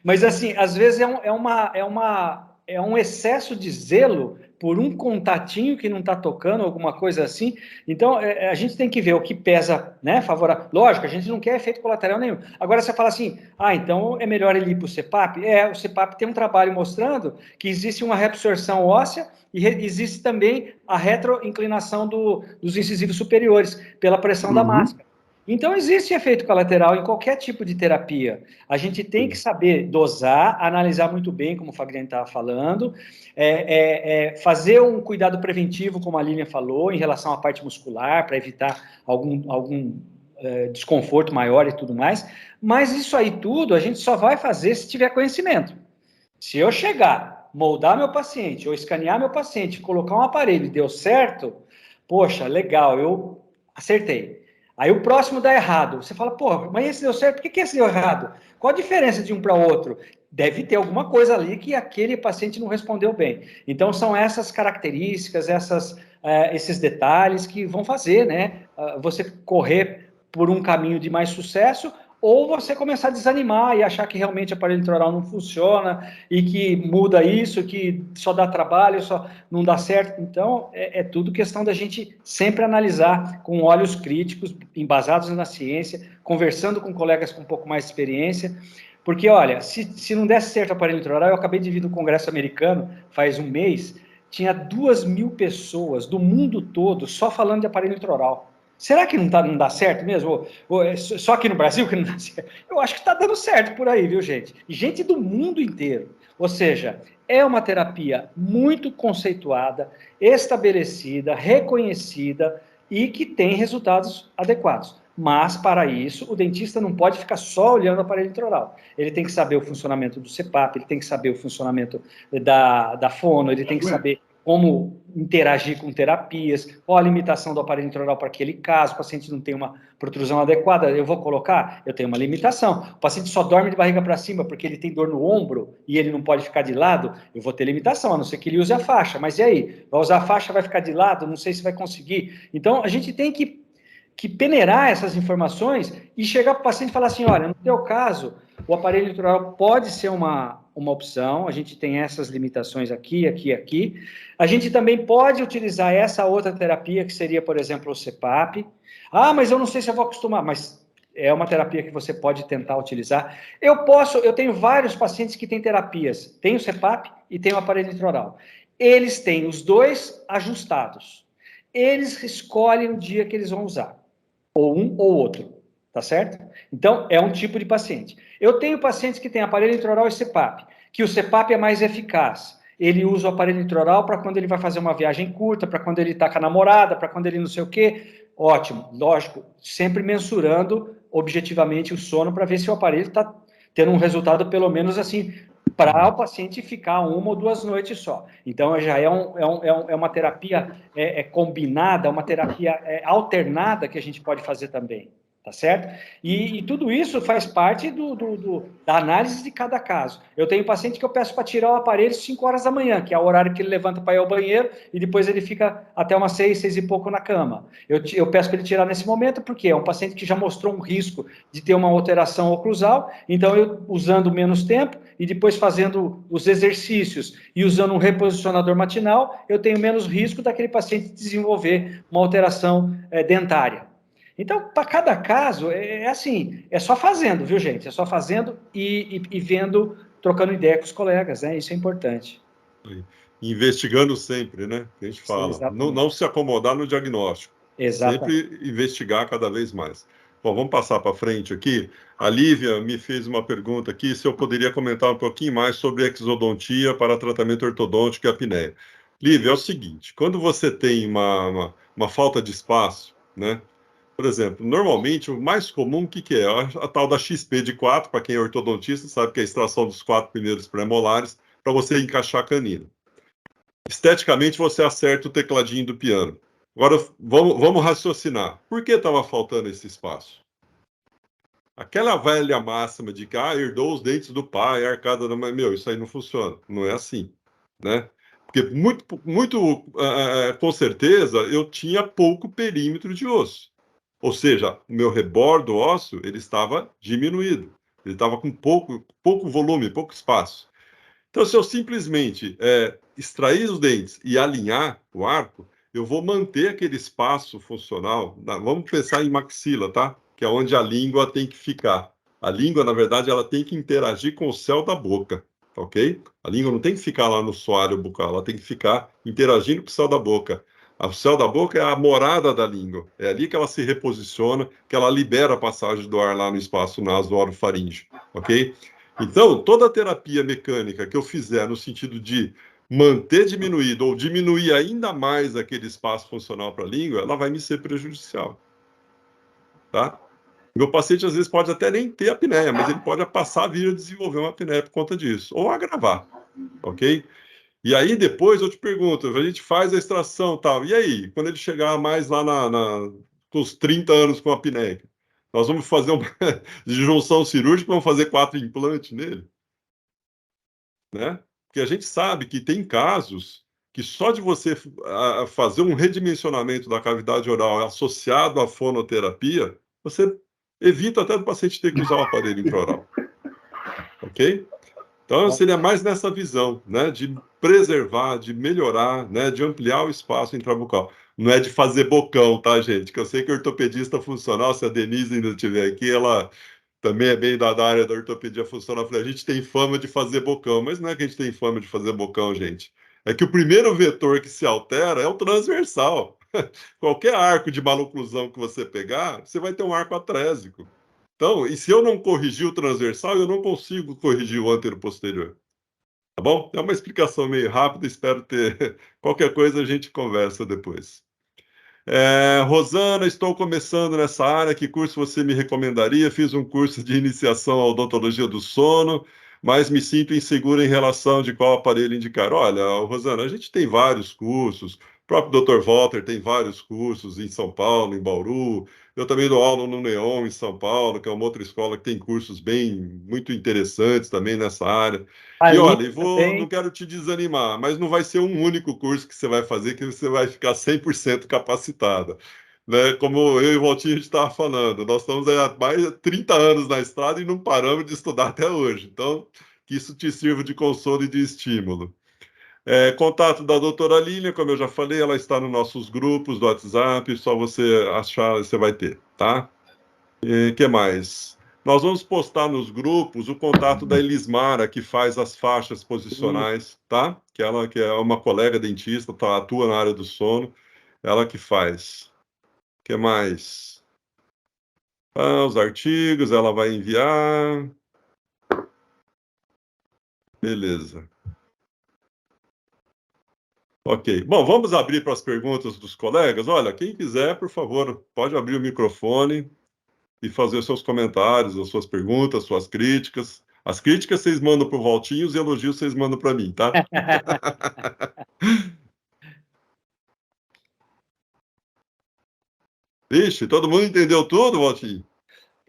mas assim, às vezes é um excesso de zelo por um contatinho que não está tocando, alguma coisa assim. Então, a gente tem que ver o que pesa, né, favorável. Lógico, a gente não quer efeito colateral nenhum. Agora, você fala assim, então é melhor ele ir para o CPAP? O CPAP tem um trabalho mostrando que existe uma reabsorção óssea e existe também a retroinclinação dos incisivos superiores pela pressão da máscara. Então, existe efeito colateral em qualquer tipo de terapia. A gente tem que saber dosar, analisar muito bem, como o Fagner estava falando, fazer um cuidado preventivo, como a Lilian falou, em relação à parte muscular, para evitar algum desconforto maior e tudo mais. Mas isso aí tudo a gente só vai fazer se tiver conhecimento. Se eu chegar, moldar meu paciente, ou escanear meu paciente, colocar um aparelho e deu certo, poxa, legal, eu acertei. Aí o próximo dá errado. Você fala, mas esse deu certo, por que esse deu errado? Qual a diferença de um para o outro? Deve ter alguma coisa ali que aquele paciente não respondeu bem. Então, são essas características, esses detalhes que vão fazer, né, você correr por um caminho de mais sucesso, ou você começar a desanimar e achar que realmente o aparelho intraoral não funciona e que muda isso, que só dá trabalho, só não dá certo. Então, é tudo questão da gente sempre analisar com olhos críticos, embasados na ciência, conversando com colegas com um pouco mais de experiência, porque, olha, se não desse certo o aparelho intraoral, eu acabei de vir do Congresso Americano, faz um mês, tinha 2.000 pessoas do mundo todo só falando de aparelho intraoral. Será que não dá certo mesmo? Ou é só aqui no Brasil que não dá certo? Eu acho que está dando certo por aí, viu, gente? E gente do mundo inteiro. Ou seja, é uma terapia muito conceituada, estabelecida, reconhecida e que tem resultados adequados. Mas, para isso, o dentista não pode ficar só olhando o aparelho intraoral. Ele tem que saber o funcionamento do CPAP, ele tem que saber o funcionamento da fono, ele tem que saber como interagir com terapias, qual a limitação do aparelho intraoral para aquele caso, o paciente não tem uma protrusão adequada, eu vou colocar, eu tenho uma limitação, o paciente só dorme de barriga para cima porque ele tem dor no ombro e ele não pode ficar de lado, eu vou ter limitação, a não ser que ele use a faixa, mas e aí? Vai usar a faixa, vai ficar de lado, não sei se vai conseguir. Então, a gente tem que peneirar essas informações e chegar para o paciente e falar assim, olha, no teu caso, o aparelho intraoral pode ser uma opção, a gente tem essas limitações aqui. A gente também pode utilizar essa outra terapia, que seria, por exemplo, o CPAP. Mas eu não sei se eu vou acostumar, mas é uma terapia que você pode tentar utilizar. Eu tenho vários pacientes que têm terapias, tem o CPAP e tem o aparelho intraoral. Eles têm os dois ajustados. Eles escolhem o dia que eles vão usar, ou um ou outro. Tá certo? Então, é um tipo de paciente. Eu tenho pacientes que têm aparelho intraoral e CPAP, que o CPAP é mais eficaz. Ele usa o aparelho intraoral para quando ele vai fazer uma viagem curta, para quando ele está com a namorada, para quando ele não sei o quê. Ótimo, lógico, sempre mensurando objetivamente o sono para ver se o aparelho está tendo um resultado, pelo menos assim, para o paciente ficar 1 ou 2 noites só. Então, já é uma terapia combinada, uma terapia alternada que a gente pode fazer também. tá certo? E tudo isso faz parte da análise de cada caso. Eu tenho paciente que eu peço para tirar o aparelho às 5 horas da manhã, que é o horário que ele levanta para ir ao banheiro, e depois ele fica até umas 6, 6 e pouco na cama. Eu peço para ele tirar nesse momento, porque é um paciente que já mostrou um risco de ter uma alteração oclusal, então eu, usando menos tempo, e depois fazendo os exercícios, e usando um reposicionador matinal, eu tenho menos risco daquele paciente desenvolver uma alteração dentária. Então, para cada caso, é assim, é só fazendo, viu, gente? É só fazendo e vendo, trocando ideia com os colegas, né? Isso é importante. Investigando sempre, né? Que a gente fala. Não se acomodar no diagnóstico. Exatamente. Sempre investigar cada vez mais. Bom, vamos passar para frente aqui. A Lívia me fez uma pergunta aqui, se eu poderia comentar um pouquinho mais sobre exodontia para tratamento ortodôntico e apneia. Lívia, é o seguinte, quando você tem uma falta de espaço, né? Por exemplo, normalmente o mais comum, o que é? A tal da XP de 4, para quem é ortodontista, sabe que é a extração dos 4 primeiros pré-molares, para você encaixar a canina. Esteticamente, você acerta o tecladinho do piano. Agora, vamos raciocinar. Por que estava faltando esse espaço? Aquela velha máxima de que herdou os dentes do pai, a arcada da mãe. Meu, isso aí não funciona. Não é assim, né? Porque com certeza, eu tinha pouco perímetro de osso. Ou seja, o meu rebordo ósseo, ele estava diminuído. Ele estava com pouco volume, pouco espaço. Então, se eu simplesmente extrair os dentes e alinhar o arco, eu vou manter aquele espaço funcional. Vamos pensar em maxila, tá? Que é onde a língua tem que ficar. A língua, na verdade, ela tem que interagir com o céu da boca, ok? A língua não tem que ficar lá no soalho bucal, ela tem que ficar interagindo com o céu da boca. O céu da boca é a morada da língua. É ali que ela se reposiciona, que ela libera a passagem do ar lá no espaço naso-orofaríngeo, ok? Então, toda a terapia mecânica que eu fizer no sentido de manter diminuído ou diminuir ainda mais aquele espaço funcional para a língua, ela vai me ser prejudicial, tá? Meu paciente, às vezes, pode até nem ter apneia, mas ele pode passar a vir a desenvolver uma apneia por conta disso, ou agravar, ok? E aí, depois, eu te pergunto, a gente faz a extração tal, e aí? Quando ele chegar mais lá com os 30 anos com apneia, nós vamos fazer uma disjunção cirúrgica, vamos fazer 4 implantes nele? Né? Porque a gente sabe que tem casos que só de você fazer um redimensionamento da cavidade oral associado à fonoterapia, você evita até do paciente ter que usar o aparelho intraoral. Ok? Então, seria mais nessa visão, né? De preservar, de melhorar, né? De ampliar o espaço intrabucal. Não é de fazer bocão, tá, gente? Que eu sei que ortopedista funcional, se a Denise ainda estiver aqui, ela também é bem da área da ortopedia funcional. Eu falei, a gente tem fama de fazer bocão, mas não é que a gente tem fama de fazer bocão, gente. É que o primeiro vetor que se altera é o transversal. Qualquer arco de maloclusão que você pegar, você vai ter um arco atrésico. Então, e se eu não corrigir o transversal, eu não consigo corrigir o antero-posterior. Tá bom? É uma explicação meio rápida, espero ter. Qualquer coisa a gente conversa depois. Rosana, estou começando nessa área. Que curso você me recomendaria? Fiz um curso de iniciação à odontologia do sono, mas me sinto inseguro em relação de qual aparelho indicar. Olha, Rosana, a gente tem vários cursos. O próprio Dr. Walter tem vários cursos em São Paulo, em Bauru. Eu também dou aula no Neon, em São Paulo, que é uma outra escola que tem cursos muito interessantes também nessa área. E olha, não quero te desanimar, mas não vai ser um único curso que você vai fazer que você vai ficar 100% capacitada. Né? Como eu e o Valtinho estava falando, nós estamos há mais de 30 anos na estrada e não paramos de estudar até hoje. Então, que isso te sirva de consolo e de estímulo. Contato da doutora Lília, como eu já falei, ela está nos nossos grupos do WhatsApp, só você achar, você vai ter, tá? E que mais? Nós vamos postar nos grupos o contato da Elismara, que faz as faixas posicionais, tá? Que ela que é uma colega dentista, atua na área do sono, ela que faz. O que mais? Os artigos, ela vai enviar. Beleza. Ok. Bom, vamos abrir para as perguntas dos colegas. Olha, quem quiser, por favor, pode abrir o microfone e fazer os seus comentários, as suas perguntas, suas críticas. As críticas vocês mandam para o Valtinho, os elogios vocês mandam para mim, tá? Vixe, todo mundo entendeu tudo, Valtinho?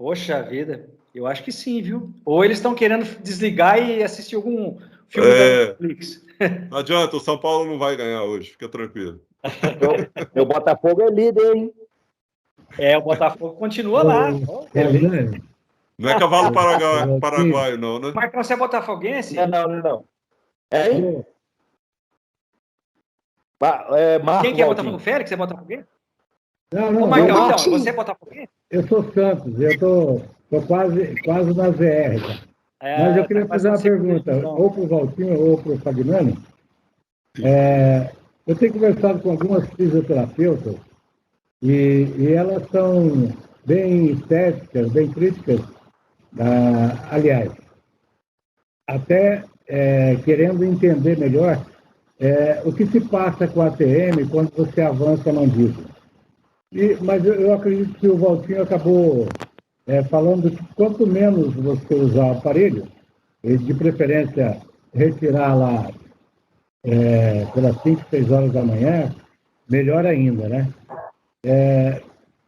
Poxa vida, eu acho que sim, viu? Ou eles estão querendo desligar e assistir algum filme da Netflix. Não adianta, o São Paulo não vai ganhar hoje, fica tranquilo. Meu Botafogo é líder, hein? O Botafogo continua lá. Não é cavalo paraguaio, não, né? Marcão, você é botafoguense? Não. Hein? Quem que é Botafogo? Félix, você é botafoguense? Não. Ô, Marcão, então, você é botafoguense? Eu sou Santos, eu tô quase na ZR. Mas eu queria fazer uma pergunta, ou para o Valtinho ou para o Fagnani. Eu tenho conversado com algumas fisioterapeutas e elas são bem céticas, bem críticas, aliás, até querendo entender melhor o que se passa com a ATM quando você avança a mandíbula. Mas eu acredito que o Valtinho acabou falando que quanto menos você usar o aparelho, de preferência retirar lá pelas 5, 6 horas da manhã, melhor ainda, né?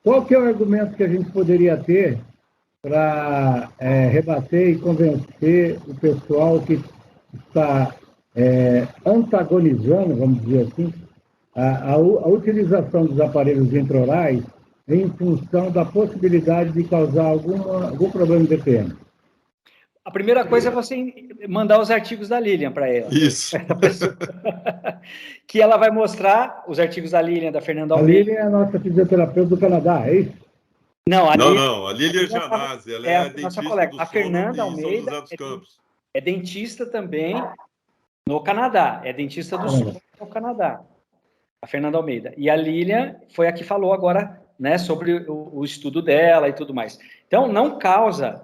Qual que é o argumento que a gente poderia ter para rebater e convencer o pessoal que está antagonizando, vamos dizer assim, a utilização dos aparelhos intraorais em função da possibilidade de causar algum problema de TPM? A primeira coisa é você mandar os artigos da Lilian para ela. Isso. Que ela vai mostrar os artigos da Lilian, da Fernanda Almeida. A Lilian é a nossa fisioterapeuta do Canadá, é isso? Não, a Lilian Janazzi, ela é a nossa colega. A Fernanda Almeida é dentista também no Canadá, é dentista do Sul no Canadá. A Fernanda Almeida. E a Lilian foi a que falou agora, né, sobre o estudo dela e tudo mais. Então, não causa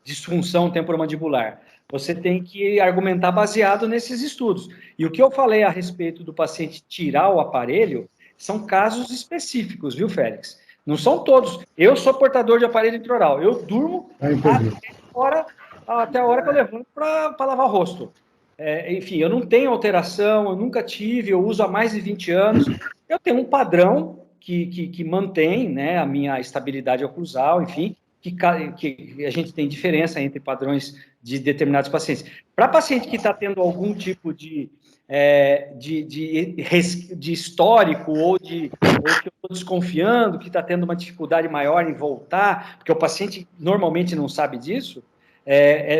disfunção temporomandibular. Você tem que argumentar baseado nesses estudos. E o que eu falei a respeito do paciente tirar o aparelho são casos específicos, viu, Félix? Não são todos. Eu sou portador de aparelho intraoral. Eu durmo até a hora que eu levanto para lavar o rosto. Enfim, eu não tenho alteração, eu nunca tive, eu uso há mais de 20 anos. Eu tenho um padrão que mantém, né, a minha estabilidade oclusal, enfim, que a gente tem diferença entre padrões de determinados pacientes. Para paciente que está tendo algum tipo de histórico ou que eu estou desconfiando, que está tendo uma dificuldade maior em voltar, porque o paciente normalmente não sabe disso,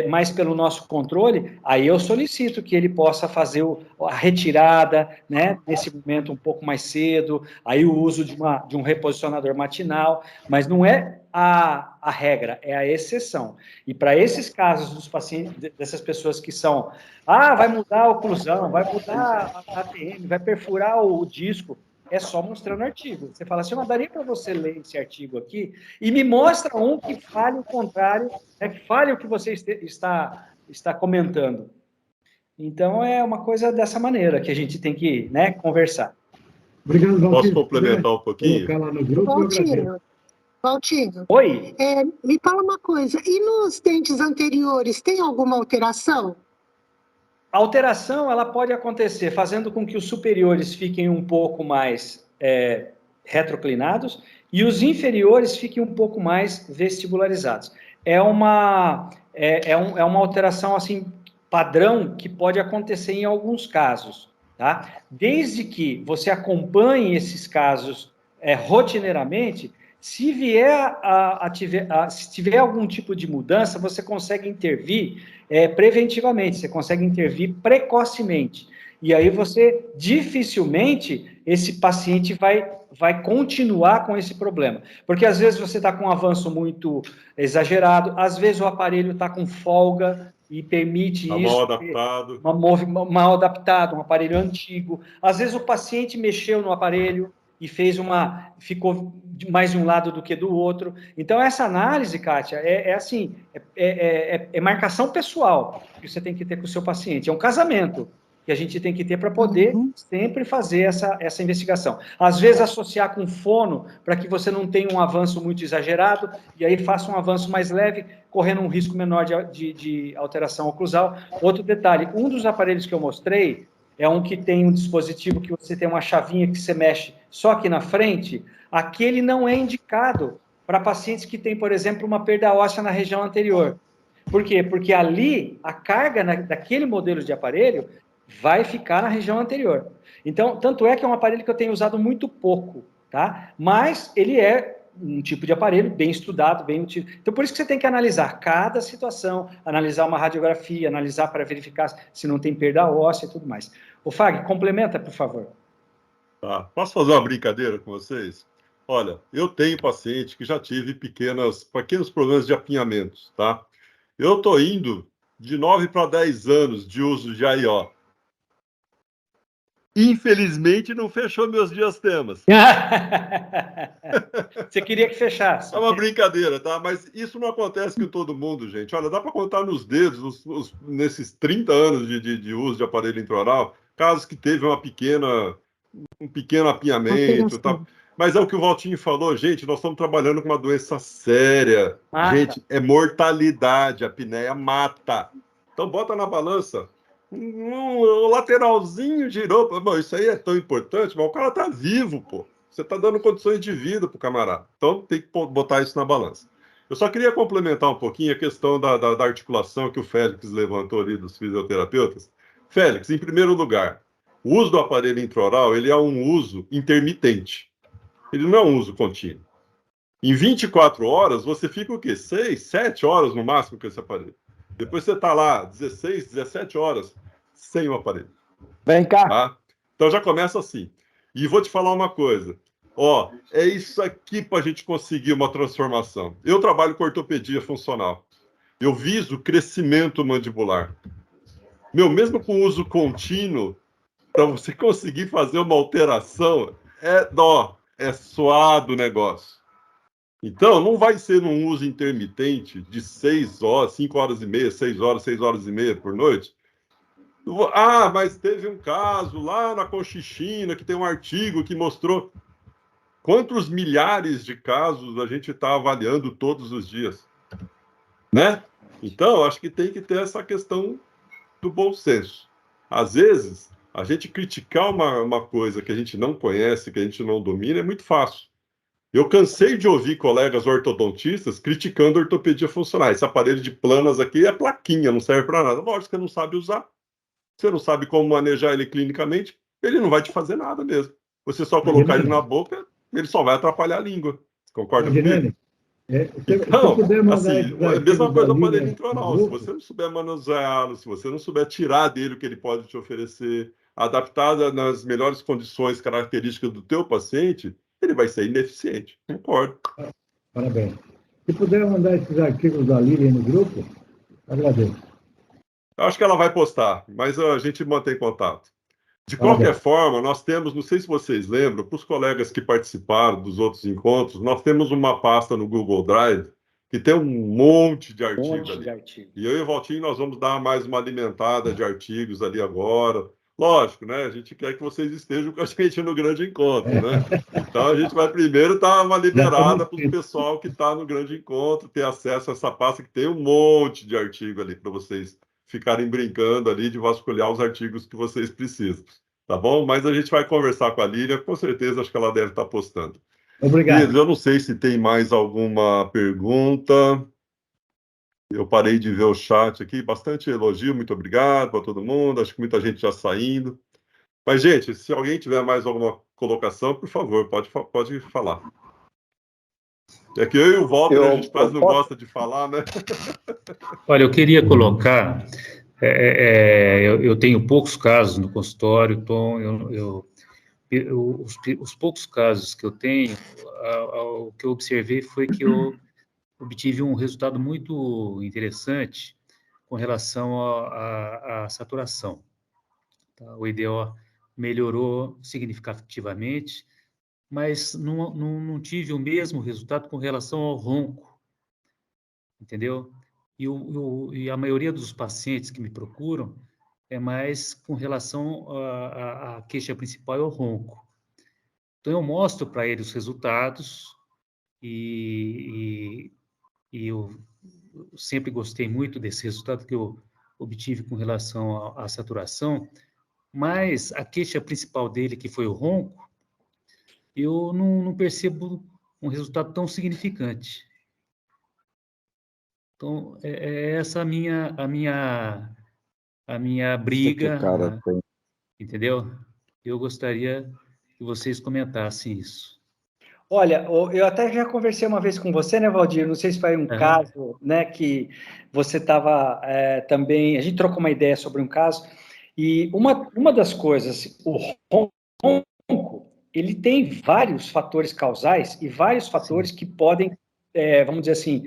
mais pelo nosso controle, aí eu solicito que ele possa fazer a retirada, né, nesse momento um pouco mais cedo, aí o uso de um reposicionador matinal, mas não é a regra, é a exceção. E para esses casos dos pacientes, dessas pessoas que são, vai mudar a oclusão, vai mudar a ATM, vai perfurar o disco, é só mostrando o artigo. Você fala assim, mas daria para você ler esse artigo aqui e me mostra um que fale o contrário, que fale o que você está comentando. Então, é uma coisa dessa maneira que a gente tem que, né, conversar. Obrigado, Valtinho. Posso complementar um pouquinho? Colocar lá no grupo. Valtinho. Oi. Me fala uma coisa, e nos dentes anteriores, tem alguma alteração? A alteração, ela pode acontecer fazendo com que os superiores fiquem um pouco mais retroclinados e os inferiores fiquem um pouco mais vestibularizados. É uma alteração, assim, padrão que pode acontecer em alguns casos, tá? Desde que você acompanhe esses casos rotineiramente, se tiver algum tipo de mudança, você consegue intervir preventivamente, você consegue intervir precocemente. E aí dificilmente, esse paciente vai continuar com esse problema. Porque às vezes você está com um avanço muito exagerado, às vezes o aparelho está com folga e permite isso. Mal adaptado. Mal adaptado, um aparelho antigo. Às vezes o paciente mexeu no aparelho e ficou mais de um lado do que do outro. Então, essa análise, Kátia, é marcação pessoal que você tem que ter com o seu paciente. É um casamento que a gente tem que ter para poder sempre fazer essa investigação. Às vezes, associar com fono, para que você não tenha um avanço muito exagerado, e aí faça um avanço mais leve, correndo um risco menor de alteração oclusal. Outro detalhe, um dos aparelhos que eu mostrei, é um que tem um dispositivo que você tem uma chavinha que você mexe só aqui na frente, aquele não é indicado para pacientes que têm, por exemplo, uma perda óssea na região anterior. Por quê? Porque ali a carga daquele modelo de aparelho vai ficar na região anterior. Então, tanto é que é um aparelho que eu tenho usado muito pouco, tá? Mas ele é um tipo de aparelho bem estudado, bem útil. Então, por isso que você tem que analisar cada situação, analisar uma radiografia, analisar para verificar se não tem perda óssea e tudo mais. O Fag, complementa, por favor. Tá. Posso fazer uma brincadeira com vocês? Olha, eu tenho paciente que já tive pequenos problemas de apinhamentos, tá? Eu estou indo de 9 para 10 anos de uso de AIO. Infelizmente, não fechou meus diastemas. Você queria que fechasse. É uma brincadeira, tá? Mas isso não acontece com todo mundo, gente. Olha, dá para contar nos dedos, nesses 30 anos de uso de aparelho intraoral, casos que teve um pequeno apinhamento, tá? Mas é o que o Valtinho falou, gente, nós estamos trabalhando com uma doença séria. Gente, é mortalidade, a apneia mata. Então, bota na balança. O lateralzinho girou. Bom, isso aí é tão importante, mas o cara tá vivo, pô. Você tá dando condições de vida pro camarada. Então, tem que botar isso na balança. Eu só queria complementar um pouquinho a questão da articulação que o Félix levantou ali dos fisioterapeutas. Félix, em primeiro lugar, o uso do aparelho intraoral, ele é um uso intermitente. Ele não é um uso contínuo. Em 24 horas, você fica o quê? 6, 7 horas no máximo com esse aparelho. Depois você está lá 16, 17 horas sem o aparelho. Vem cá. Tá? Então já começa assim. E vou te falar uma coisa. Ó, é isso aqui para a gente conseguir uma transformação. Eu trabalho com ortopedia funcional. Eu viso crescimento mandibular. Mesmo com uso contínuo, para você conseguir fazer uma alteração, é suado o negócio. Então, não vai ser num uso intermitente de 6 horas, 5 horas e meia, 6 horas e meia por noite. Ah, mas teve um caso lá na Conchichina, que tem um artigo que mostrou quantos milhares de casos a gente está avaliando todos os dias. Né? Então, acho que tem que ter essa questão do bom senso. Às vezes, a gente criticar uma coisa que a gente não conhece, que a gente não domina, é muito fácil. Eu cansei de ouvir colegas ortodontistas criticando a ortopedia funcional. Esse aparelho de planas aqui é plaquinha, não serve para nada. Lógico que você não sabe usar. Você não sabe como manejar ele clinicamente, ele não vai te fazer nada mesmo. Você só colocar ele na boca, ele só vai atrapalhar a língua. Concorda comigo? Então, assim, é a mesma coisa no aparelho intraoral. Se você não souber manuseá-lo, se você não souber tirar dele o que ele pode te oferecer, adaptado nas melhores condições características do teu paciente, ele vai ser ineficiente. Concordo. Parabéns. Se puder mandar esses artigos da Lilian no grupo, agradeço. Acho que ela vai postar, mas a gente mantém contato. De qualquer forma, nós temos, não sei se vocês lembram, para os colegas que participaram dos outros encontros, nós temos uma pasta no Google Drive que tem um monte de artigos ali. E eu e o Valtinho, nós vamos dar mais uma alimentada de artigos ali agora. Lógico, né? A gente quer que vocês estejam com a gente no grande encontro, né? Então, a gente vai primeiro dar uma liberada para o pessoal que está no grande encontro, ter acesso a essa pasta que tem um monte de artigo ali para vocês ficarem brincando ali de vasculhar os artigos que vocês precisam, tá bom? Mas a gente vai conversar com a Lília, com certeza, acho que ela deve estar postando. Obrigado. Eu não sei se tem mais alguma pergunta. Eu parei de ver o chat aqui, bastante elogio, muito obrigado para todo mundo, acho que muita gente já saindo. Mas, gente, se alguém tiver mais alguma colocação, por favor, pode falar. É que eu e o Walter, a gente quase não gosta de falar, né? Olha, eu queria colocar, eu tenho poucos casos no consultório, então os poucos casos que eu tenho, o que eu observei foi que eu obtive um resultado muito interessante com relação à saturação. Tá? O IDO melhorou significativamente, mas não tive o mesmo resultado com relação ao ronco, entendeu? E a maioria dos pacientes que me procuram é mais com relação à queixa principal, é o ronco. Então, eu mostro para eles os resultados e eu sempre gostei muito desse resultado que eu obtive com relação à saturação, mas a queixa principal dele, que foi o ronco, eu não percebo um resultado tão significante. Então, é essa a minha briga, cara tem. entendeu? Eu gostaria que vocês comentassem isso. Olha, eu até já conversei uma vez com você, né, Valdir? Não sei se foi um caso, né, que você estava também. A gente trocou uma ideia sobre um caso, e uma das coisas, o ronco, ele tem vários fatores causais e vários fatores que podem, vamos dizer assim,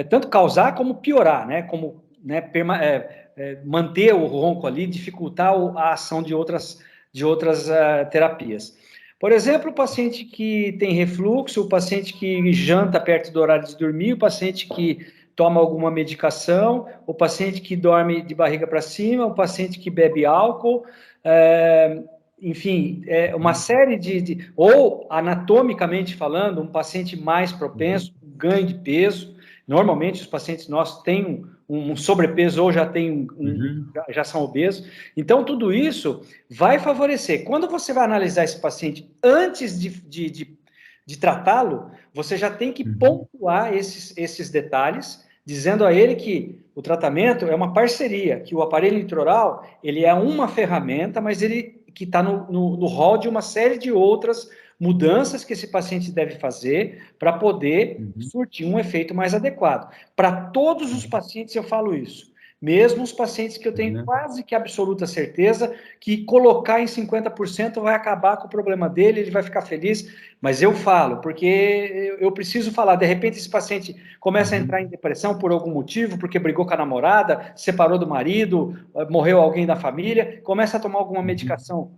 tanto causar como piorar, né? Como, né, manter o ronco ali, dificultar a ação de outras terapias. Por exemplo, o paciente que tem refluxo, o paciente que janta perto do horário de dormir, o paciente que toma alguma medicação, o paciente que dorme de barriga para cima, o paciente que bebe álcool, enfim, uma série ou anatomicamente falando, um paciente mais propenso, ganho de peso. Normalmente os pacientes nossos têm um sobrepeso ou já são obesos. Então, tudo isso vai favorecer. Quando você vai analisar esse paciente antes de tratá-lo, você já tem que pontuar esses detalhes, dizendo a ele que o tratamento é uma parceria, que o aparelho intraoral, ele é uma ferramenta, mas ele que está no rol de uma série de outras mudanças que esse paciente deve fazer para poder surtir um efeito mais adequado. Para todos os pacientes eu falo isso. Mesmo os pacientes que eu tenho quase que absoluta certeza que colocar em 50% vai acabar com o problema dele, ele vai ficar feliz, mas eu falo, porque eu preciso falar, de repente esse paciente começa a entrar em depressão por algum motivo, porque brigou com a namorada, separou do marido, morreu alguém da família, começa a tomar alguma medicação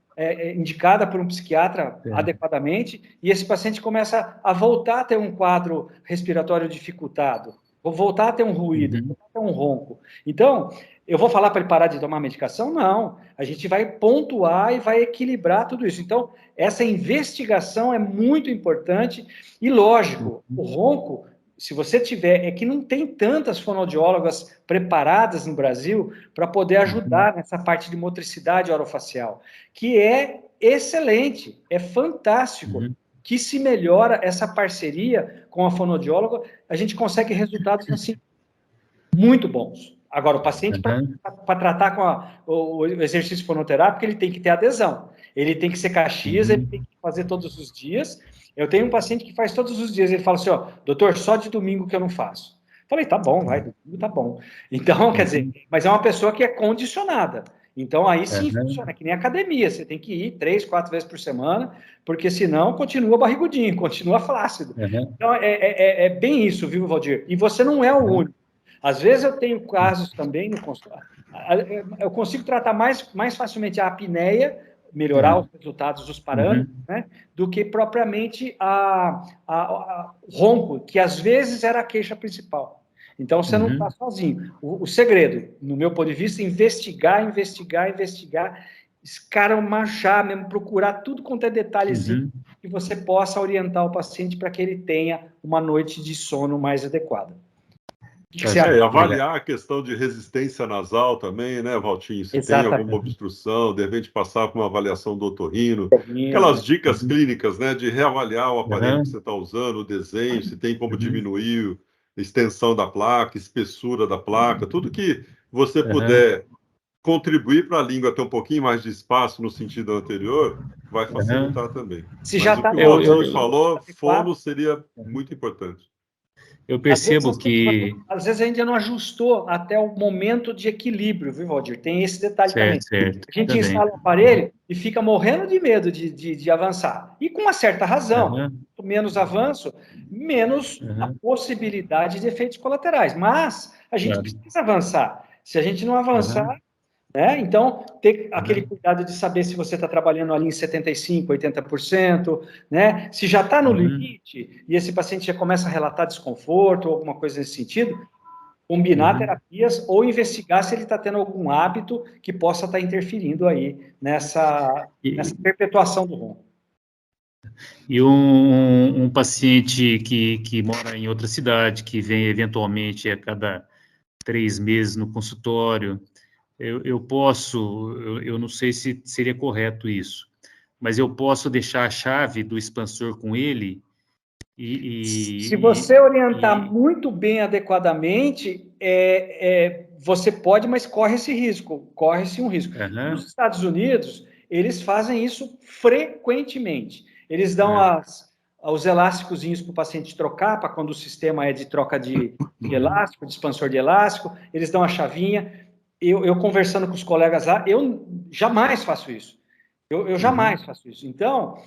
indicada por um psiquiatra adequadamente, e esse paciente começa a voltar a ter um quadro respiratório dificultado, vou voltar a ter um ruído, voltar a ter um ronco. Então, eu vou falar para ele parar de tomar medicação? Não. A gente vai pontuar e vai equilibrar tudo isso. Então, essa investigação é muito importante e, lógico, o ronco, se você tiver, é que não tem tantas fonoaudiólogas preparadas no Brasil para poder ajudar nessa parte de motricidade orofacial, que é excelente, é fantástico. Que se melhora essa parceria com a fonoaudióloga, a gente consegue resultados assim muito bons. Agora, o paciente, para tratar com o exercício fonoterápico, ele tem que ter adesão. Ele tem que ser Caxias, ele tem que fazer todos os dias. Eu tenho um paciente que faz todos os dias. Ele fala assim, doutor, só de domingo que eu não faço. Falei, tá bom, vai, domingo tá bom. Então, quer dizer, mas é uma pessoa que é condicionada. Então, aí sim funciona, que nem academia. Você tem que ir 3, 4 vezes por semana, porque senão continua barrigudinho, continua flácido. Então, é bem isso, viu, Valdir? E você não é o único. Às vezes eu tenho casos também no consultório. Eu consigo tratar mais facilmente a apneia, melhorar os resultados dos parâmetros, né, do que propriamente a ronco, que às vezes era a queixa principal. Então, você não está sozinho. O segredo, no meu ponto de vista, é investigar, escaramachar mesmo, procurar tudo quanto é detalhezinho que você possa orientar o paciente para que ele tenha uma noite de sono mais adequada. Avaliar a questão de resistência nasal também, né, Valtinho? Se tem alguma obstrução, de repente passar por uma avaliação do otorrino, aquelas dicas clínicas, né, de reavaliar o aparelho que você está usando, o desenho, se tem como diminuir a extensão da placa, espessura da placa, tudo que você puder contribuir para a língua ter um pouquinho mais de espaço no sentido anterior, vai facilitar também. Se já o que o Valtinho falou, fono seria muito importante. Eu percebo que... Às vezes a gente não ajustou até o momento de equilíbrio, viu, Valdir? Tem esse detalhe também. A gente instala o aparelho e fica morrendo de medo de avançar. E com uma certa razão. Menos avanço, menos a possibilidade de efeitos colaterais. Mas a gente precisa avançar. Se a gente não avançar... né? Então, ter aquele cuidado de saber se você está trabalhando ali em 75%, 80%, né? Se já está no limite e esse paciente já começa a relatar desconforto ou alguma coisa nesse sentido, combinar terapias ou investigar se ele está tendo algum hábito que possa estar interferindo aí nessa perpetuação do ronco. E um paciente que mora em outra cidade, que vem eventualmente a cada 3 meses no consultório, eu não sei se seria correto isso, mas eu posso deixar a chave do expansor com ele Se você orientar muito bem, adequadamente, você pode, mas corre-se risco, corre-se um risco. Nos Estados Unidos, eles fazem isso frequentemente. Eles dão os elásticozinhos para o paciente trocar, para quando o sistema é de troca de elástico, de expansor de elástico, eles dão a chavinha. Eu conversando com os colegas lá, eu jamais faço isso. Eu jamais faço isso. Então,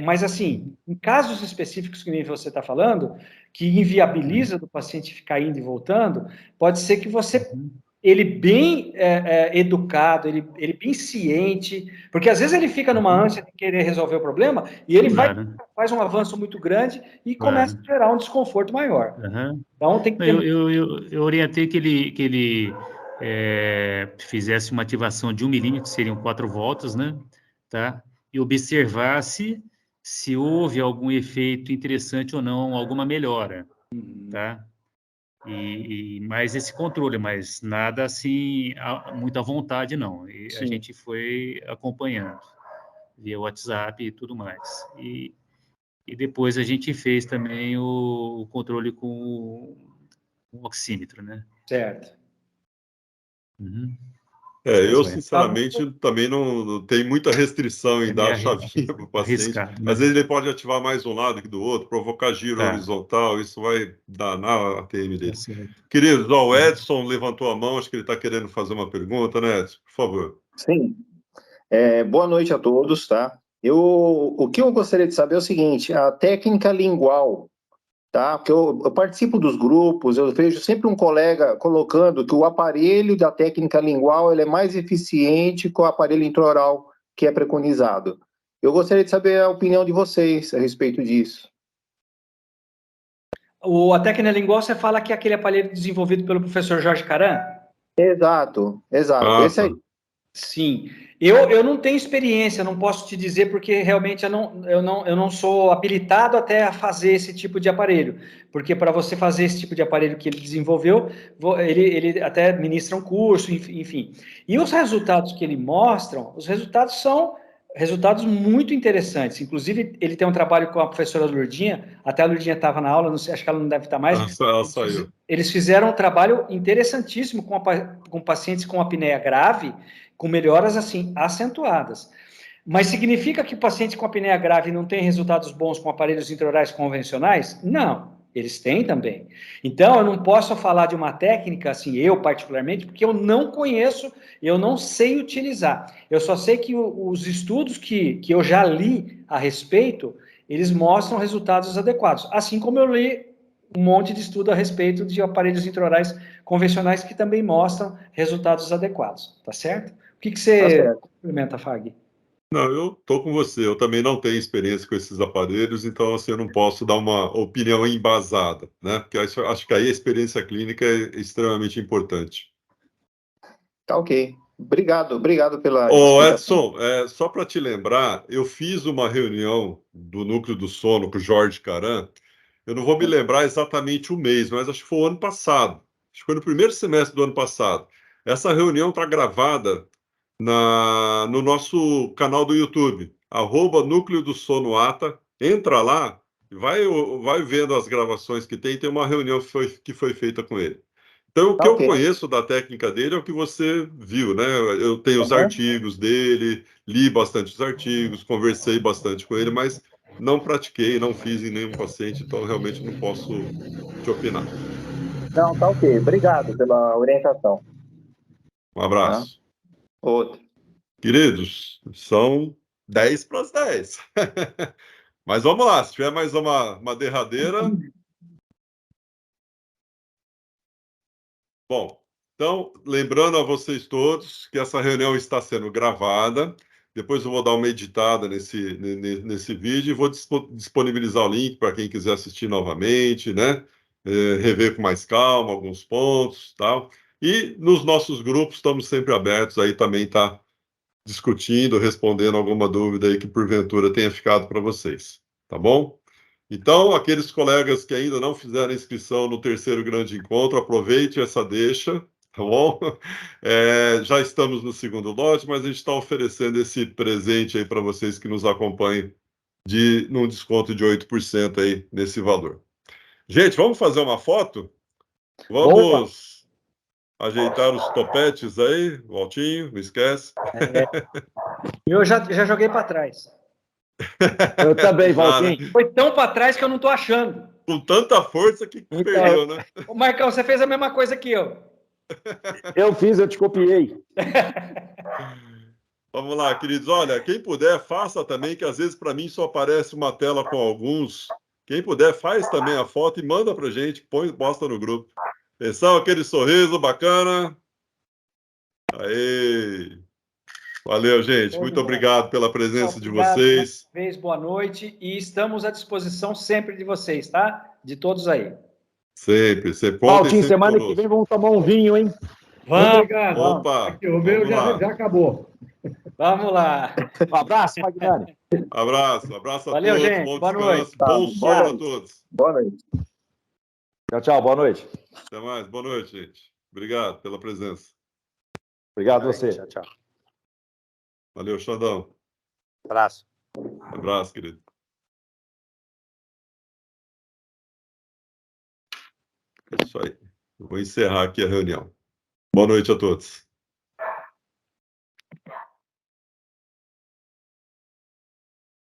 mas assim, em casos específicos que nem você está falando, que inviabiliza do paciente ficar indo e voltando, pode ser que você, ele bem educado, ele bem ciente, porque às vezes ele fica numa ânsia de querer resolver o problema e ele faz um avanço muito grande e começa a gerar um desconforto maior. Então tem que ter... eu orientei que ele fizesse uma ativação de 1 milímetro, que seriam 4 voltas, né? Tá? E observasse se houve algum efeito interessante ou não, alguma melhora, tá? Mais esse controle, mas nada assim, muito à vontade, não. A gente foi acompanhando via WhatsApp e tudo mais. E depois a gente fez também o controle com o oxímetro, né? Certo. Eu, sinceramente, também não tenho muita restrição em dar a chavinha para o paciente. Às vezes ele pode ativar mais um lado que do outro, provocar giro horizontal, isso vai danar a TM dele. Queridos, o Edson levantou a mão, acho que ele está querendo fazer uma pergunta, né, Edson? Por favor. Sim. Boa noite a todos, tá? O que eu gostaria de saber é o seguinte, a técnica lingual, tá? Porque eu participo dos grupos, eu vejo sempre um colega colocando que o aparelho da técnica lingual ele é mais eficiente que o aparelho intraoral que é preconizado. Eu gostaria de saber a opinião de vocês a respeito disso. A técnica lingual, você fala que é aquele aparelho desenvolvido pelo professor Jorge Caran? Exato. Esse aí. Sim. Eu não tenho experiência, não posso te dizer, porque realmente eu não sou habilitado até a fazer esse tipo de aparelho. Porque para você fazer esse tipo de aparelho que ele desenvolveu, ele até ministra um curso, enfim. E os resultados que ele mostra, os resultados são resultados muito interessantes. Inclusive, ele tem um trabalho com a professora Lourdinha, até a Lourdinha estava na aula, não sei, acho que ela não deve estar mais. Ela saiu. Eles fizeram um trabalho interessantíssimo com pacientes com apneia grave, com melhoras, assim, acentuadas. Mas significa que o paciente com apneia grave não tem resultados bons com aparelhos intraorais convencionais? Não, eles têm também. Então, eu não posso falar de uma técnica, assim, eu particularmente, porque eu não conheço, eu não sei utilizar. Eu só sei que os estudos que eu já li a respeito, eles mostram resultados adequados. Assim como eu li um monte de estudo a respeito de aparelhos intraorais convencionais que também mostram resultados adequados, tá certo? O que você complementa, Fag? Não, eu estou com você. Eu também não tenho experiência com esses aparelhos, então assim, eu não posso dar uma opinião embasada, né? Porque acho que aí a experiência clínica é extremamente importante. Tá ok. Obrigado pela Edson, só para te lembrar, eu fiz uma reunião do Núcleo do Sono com o Jorge Caran. Eu não vou me lembrar exatamente o mês, mas acho que foi o ano passado. Acho que foi no primeiro semestre do ano passado. Essa reunião está gravada no nosso canal do YouTube, @Núcleo do Sono ATA. Entra lá e vai vendo as gravações que tem uma reunião que foi feita com ele. Então, o que eu conheço da técnica dele é o que você viu, né? Eu tenho os artigos dele, li bastante os artigos, conversei bastante com ele, mas não pratiquei, não fiz em nenhum paciente, então realmente não posso te opinar. Não, tá ok. Obrigado pela orientação. Um abraço. Outro. Queridos, são 10 para as 10. Mas vamos lá, se tiver mais uma derradeira. Bom, então, lembrando a vocês todos que essa reunião está sendo gravada. Depois eu vou dar uma editada nesse vídeo e vou disponibilizar o link para quem quiser assistir novamente, né? Rever com mais calma alguns pontos, tal. E nos nossos grupos estamos sempre abertos aí também tá discutindo, respondendo alguma dúvida aí que porventura tenha ficado para vocês, tá bom? Então, aqueles colegas que ainda não fizeram inscrição no terceiro grande encontro, aproveite essa deixa, tá bom? Já estamos no segundo lote, mas a gente está oferecendo esse presente aí para vocês que nos acompanham num desconto de 8% aí nesse valor. Gente, vamos fazer uma foto? Vamos ajeitar os topetes aí, Valtinho, não esquece. Eu já joguei para trás. Eu também, Já, né? Valtinho. Foi tão para trás que eu não estou achando. Com tanta força que perdeu, né? Ô, Marcão, você fez a mesma coisa que eu. Eu fiz, eu te copiei. Vamos lá, queridos. Olha, quem puder, faça também, que às vezes para mim só aparece uma tela com alguns. Quem puder, faz também a foto e manda para gente, posta no grupo. Atenção, aquele sorriso bacana. Aí. Valeu, gente. Muito obrigado pela presença de vocês. Boa noite e estamos à disposição sempre de vocês, tá? De todos aí. Sempre, sempre. Valtinho, semana que vem vamos tomar um vinho, hein? Vamos. Obrigado. Opa, Aqui, o meu já acabou. Vamos lá. Um abraço, Magnani. Abraço a Valeu, todos. gente. Bom Boa descanso. noite. Bom sono a todos. Boa noite. Tchau, tchau. Boa noite. Até mais. Boa noite, gente. Obrigado pela presença. Obrigado a você. Tchau, tchau. Valeu, Xandão. Abraço. Abraço, querido. É isso aí. Eu vou encerrar aqui a reunião. Boa noite a todos.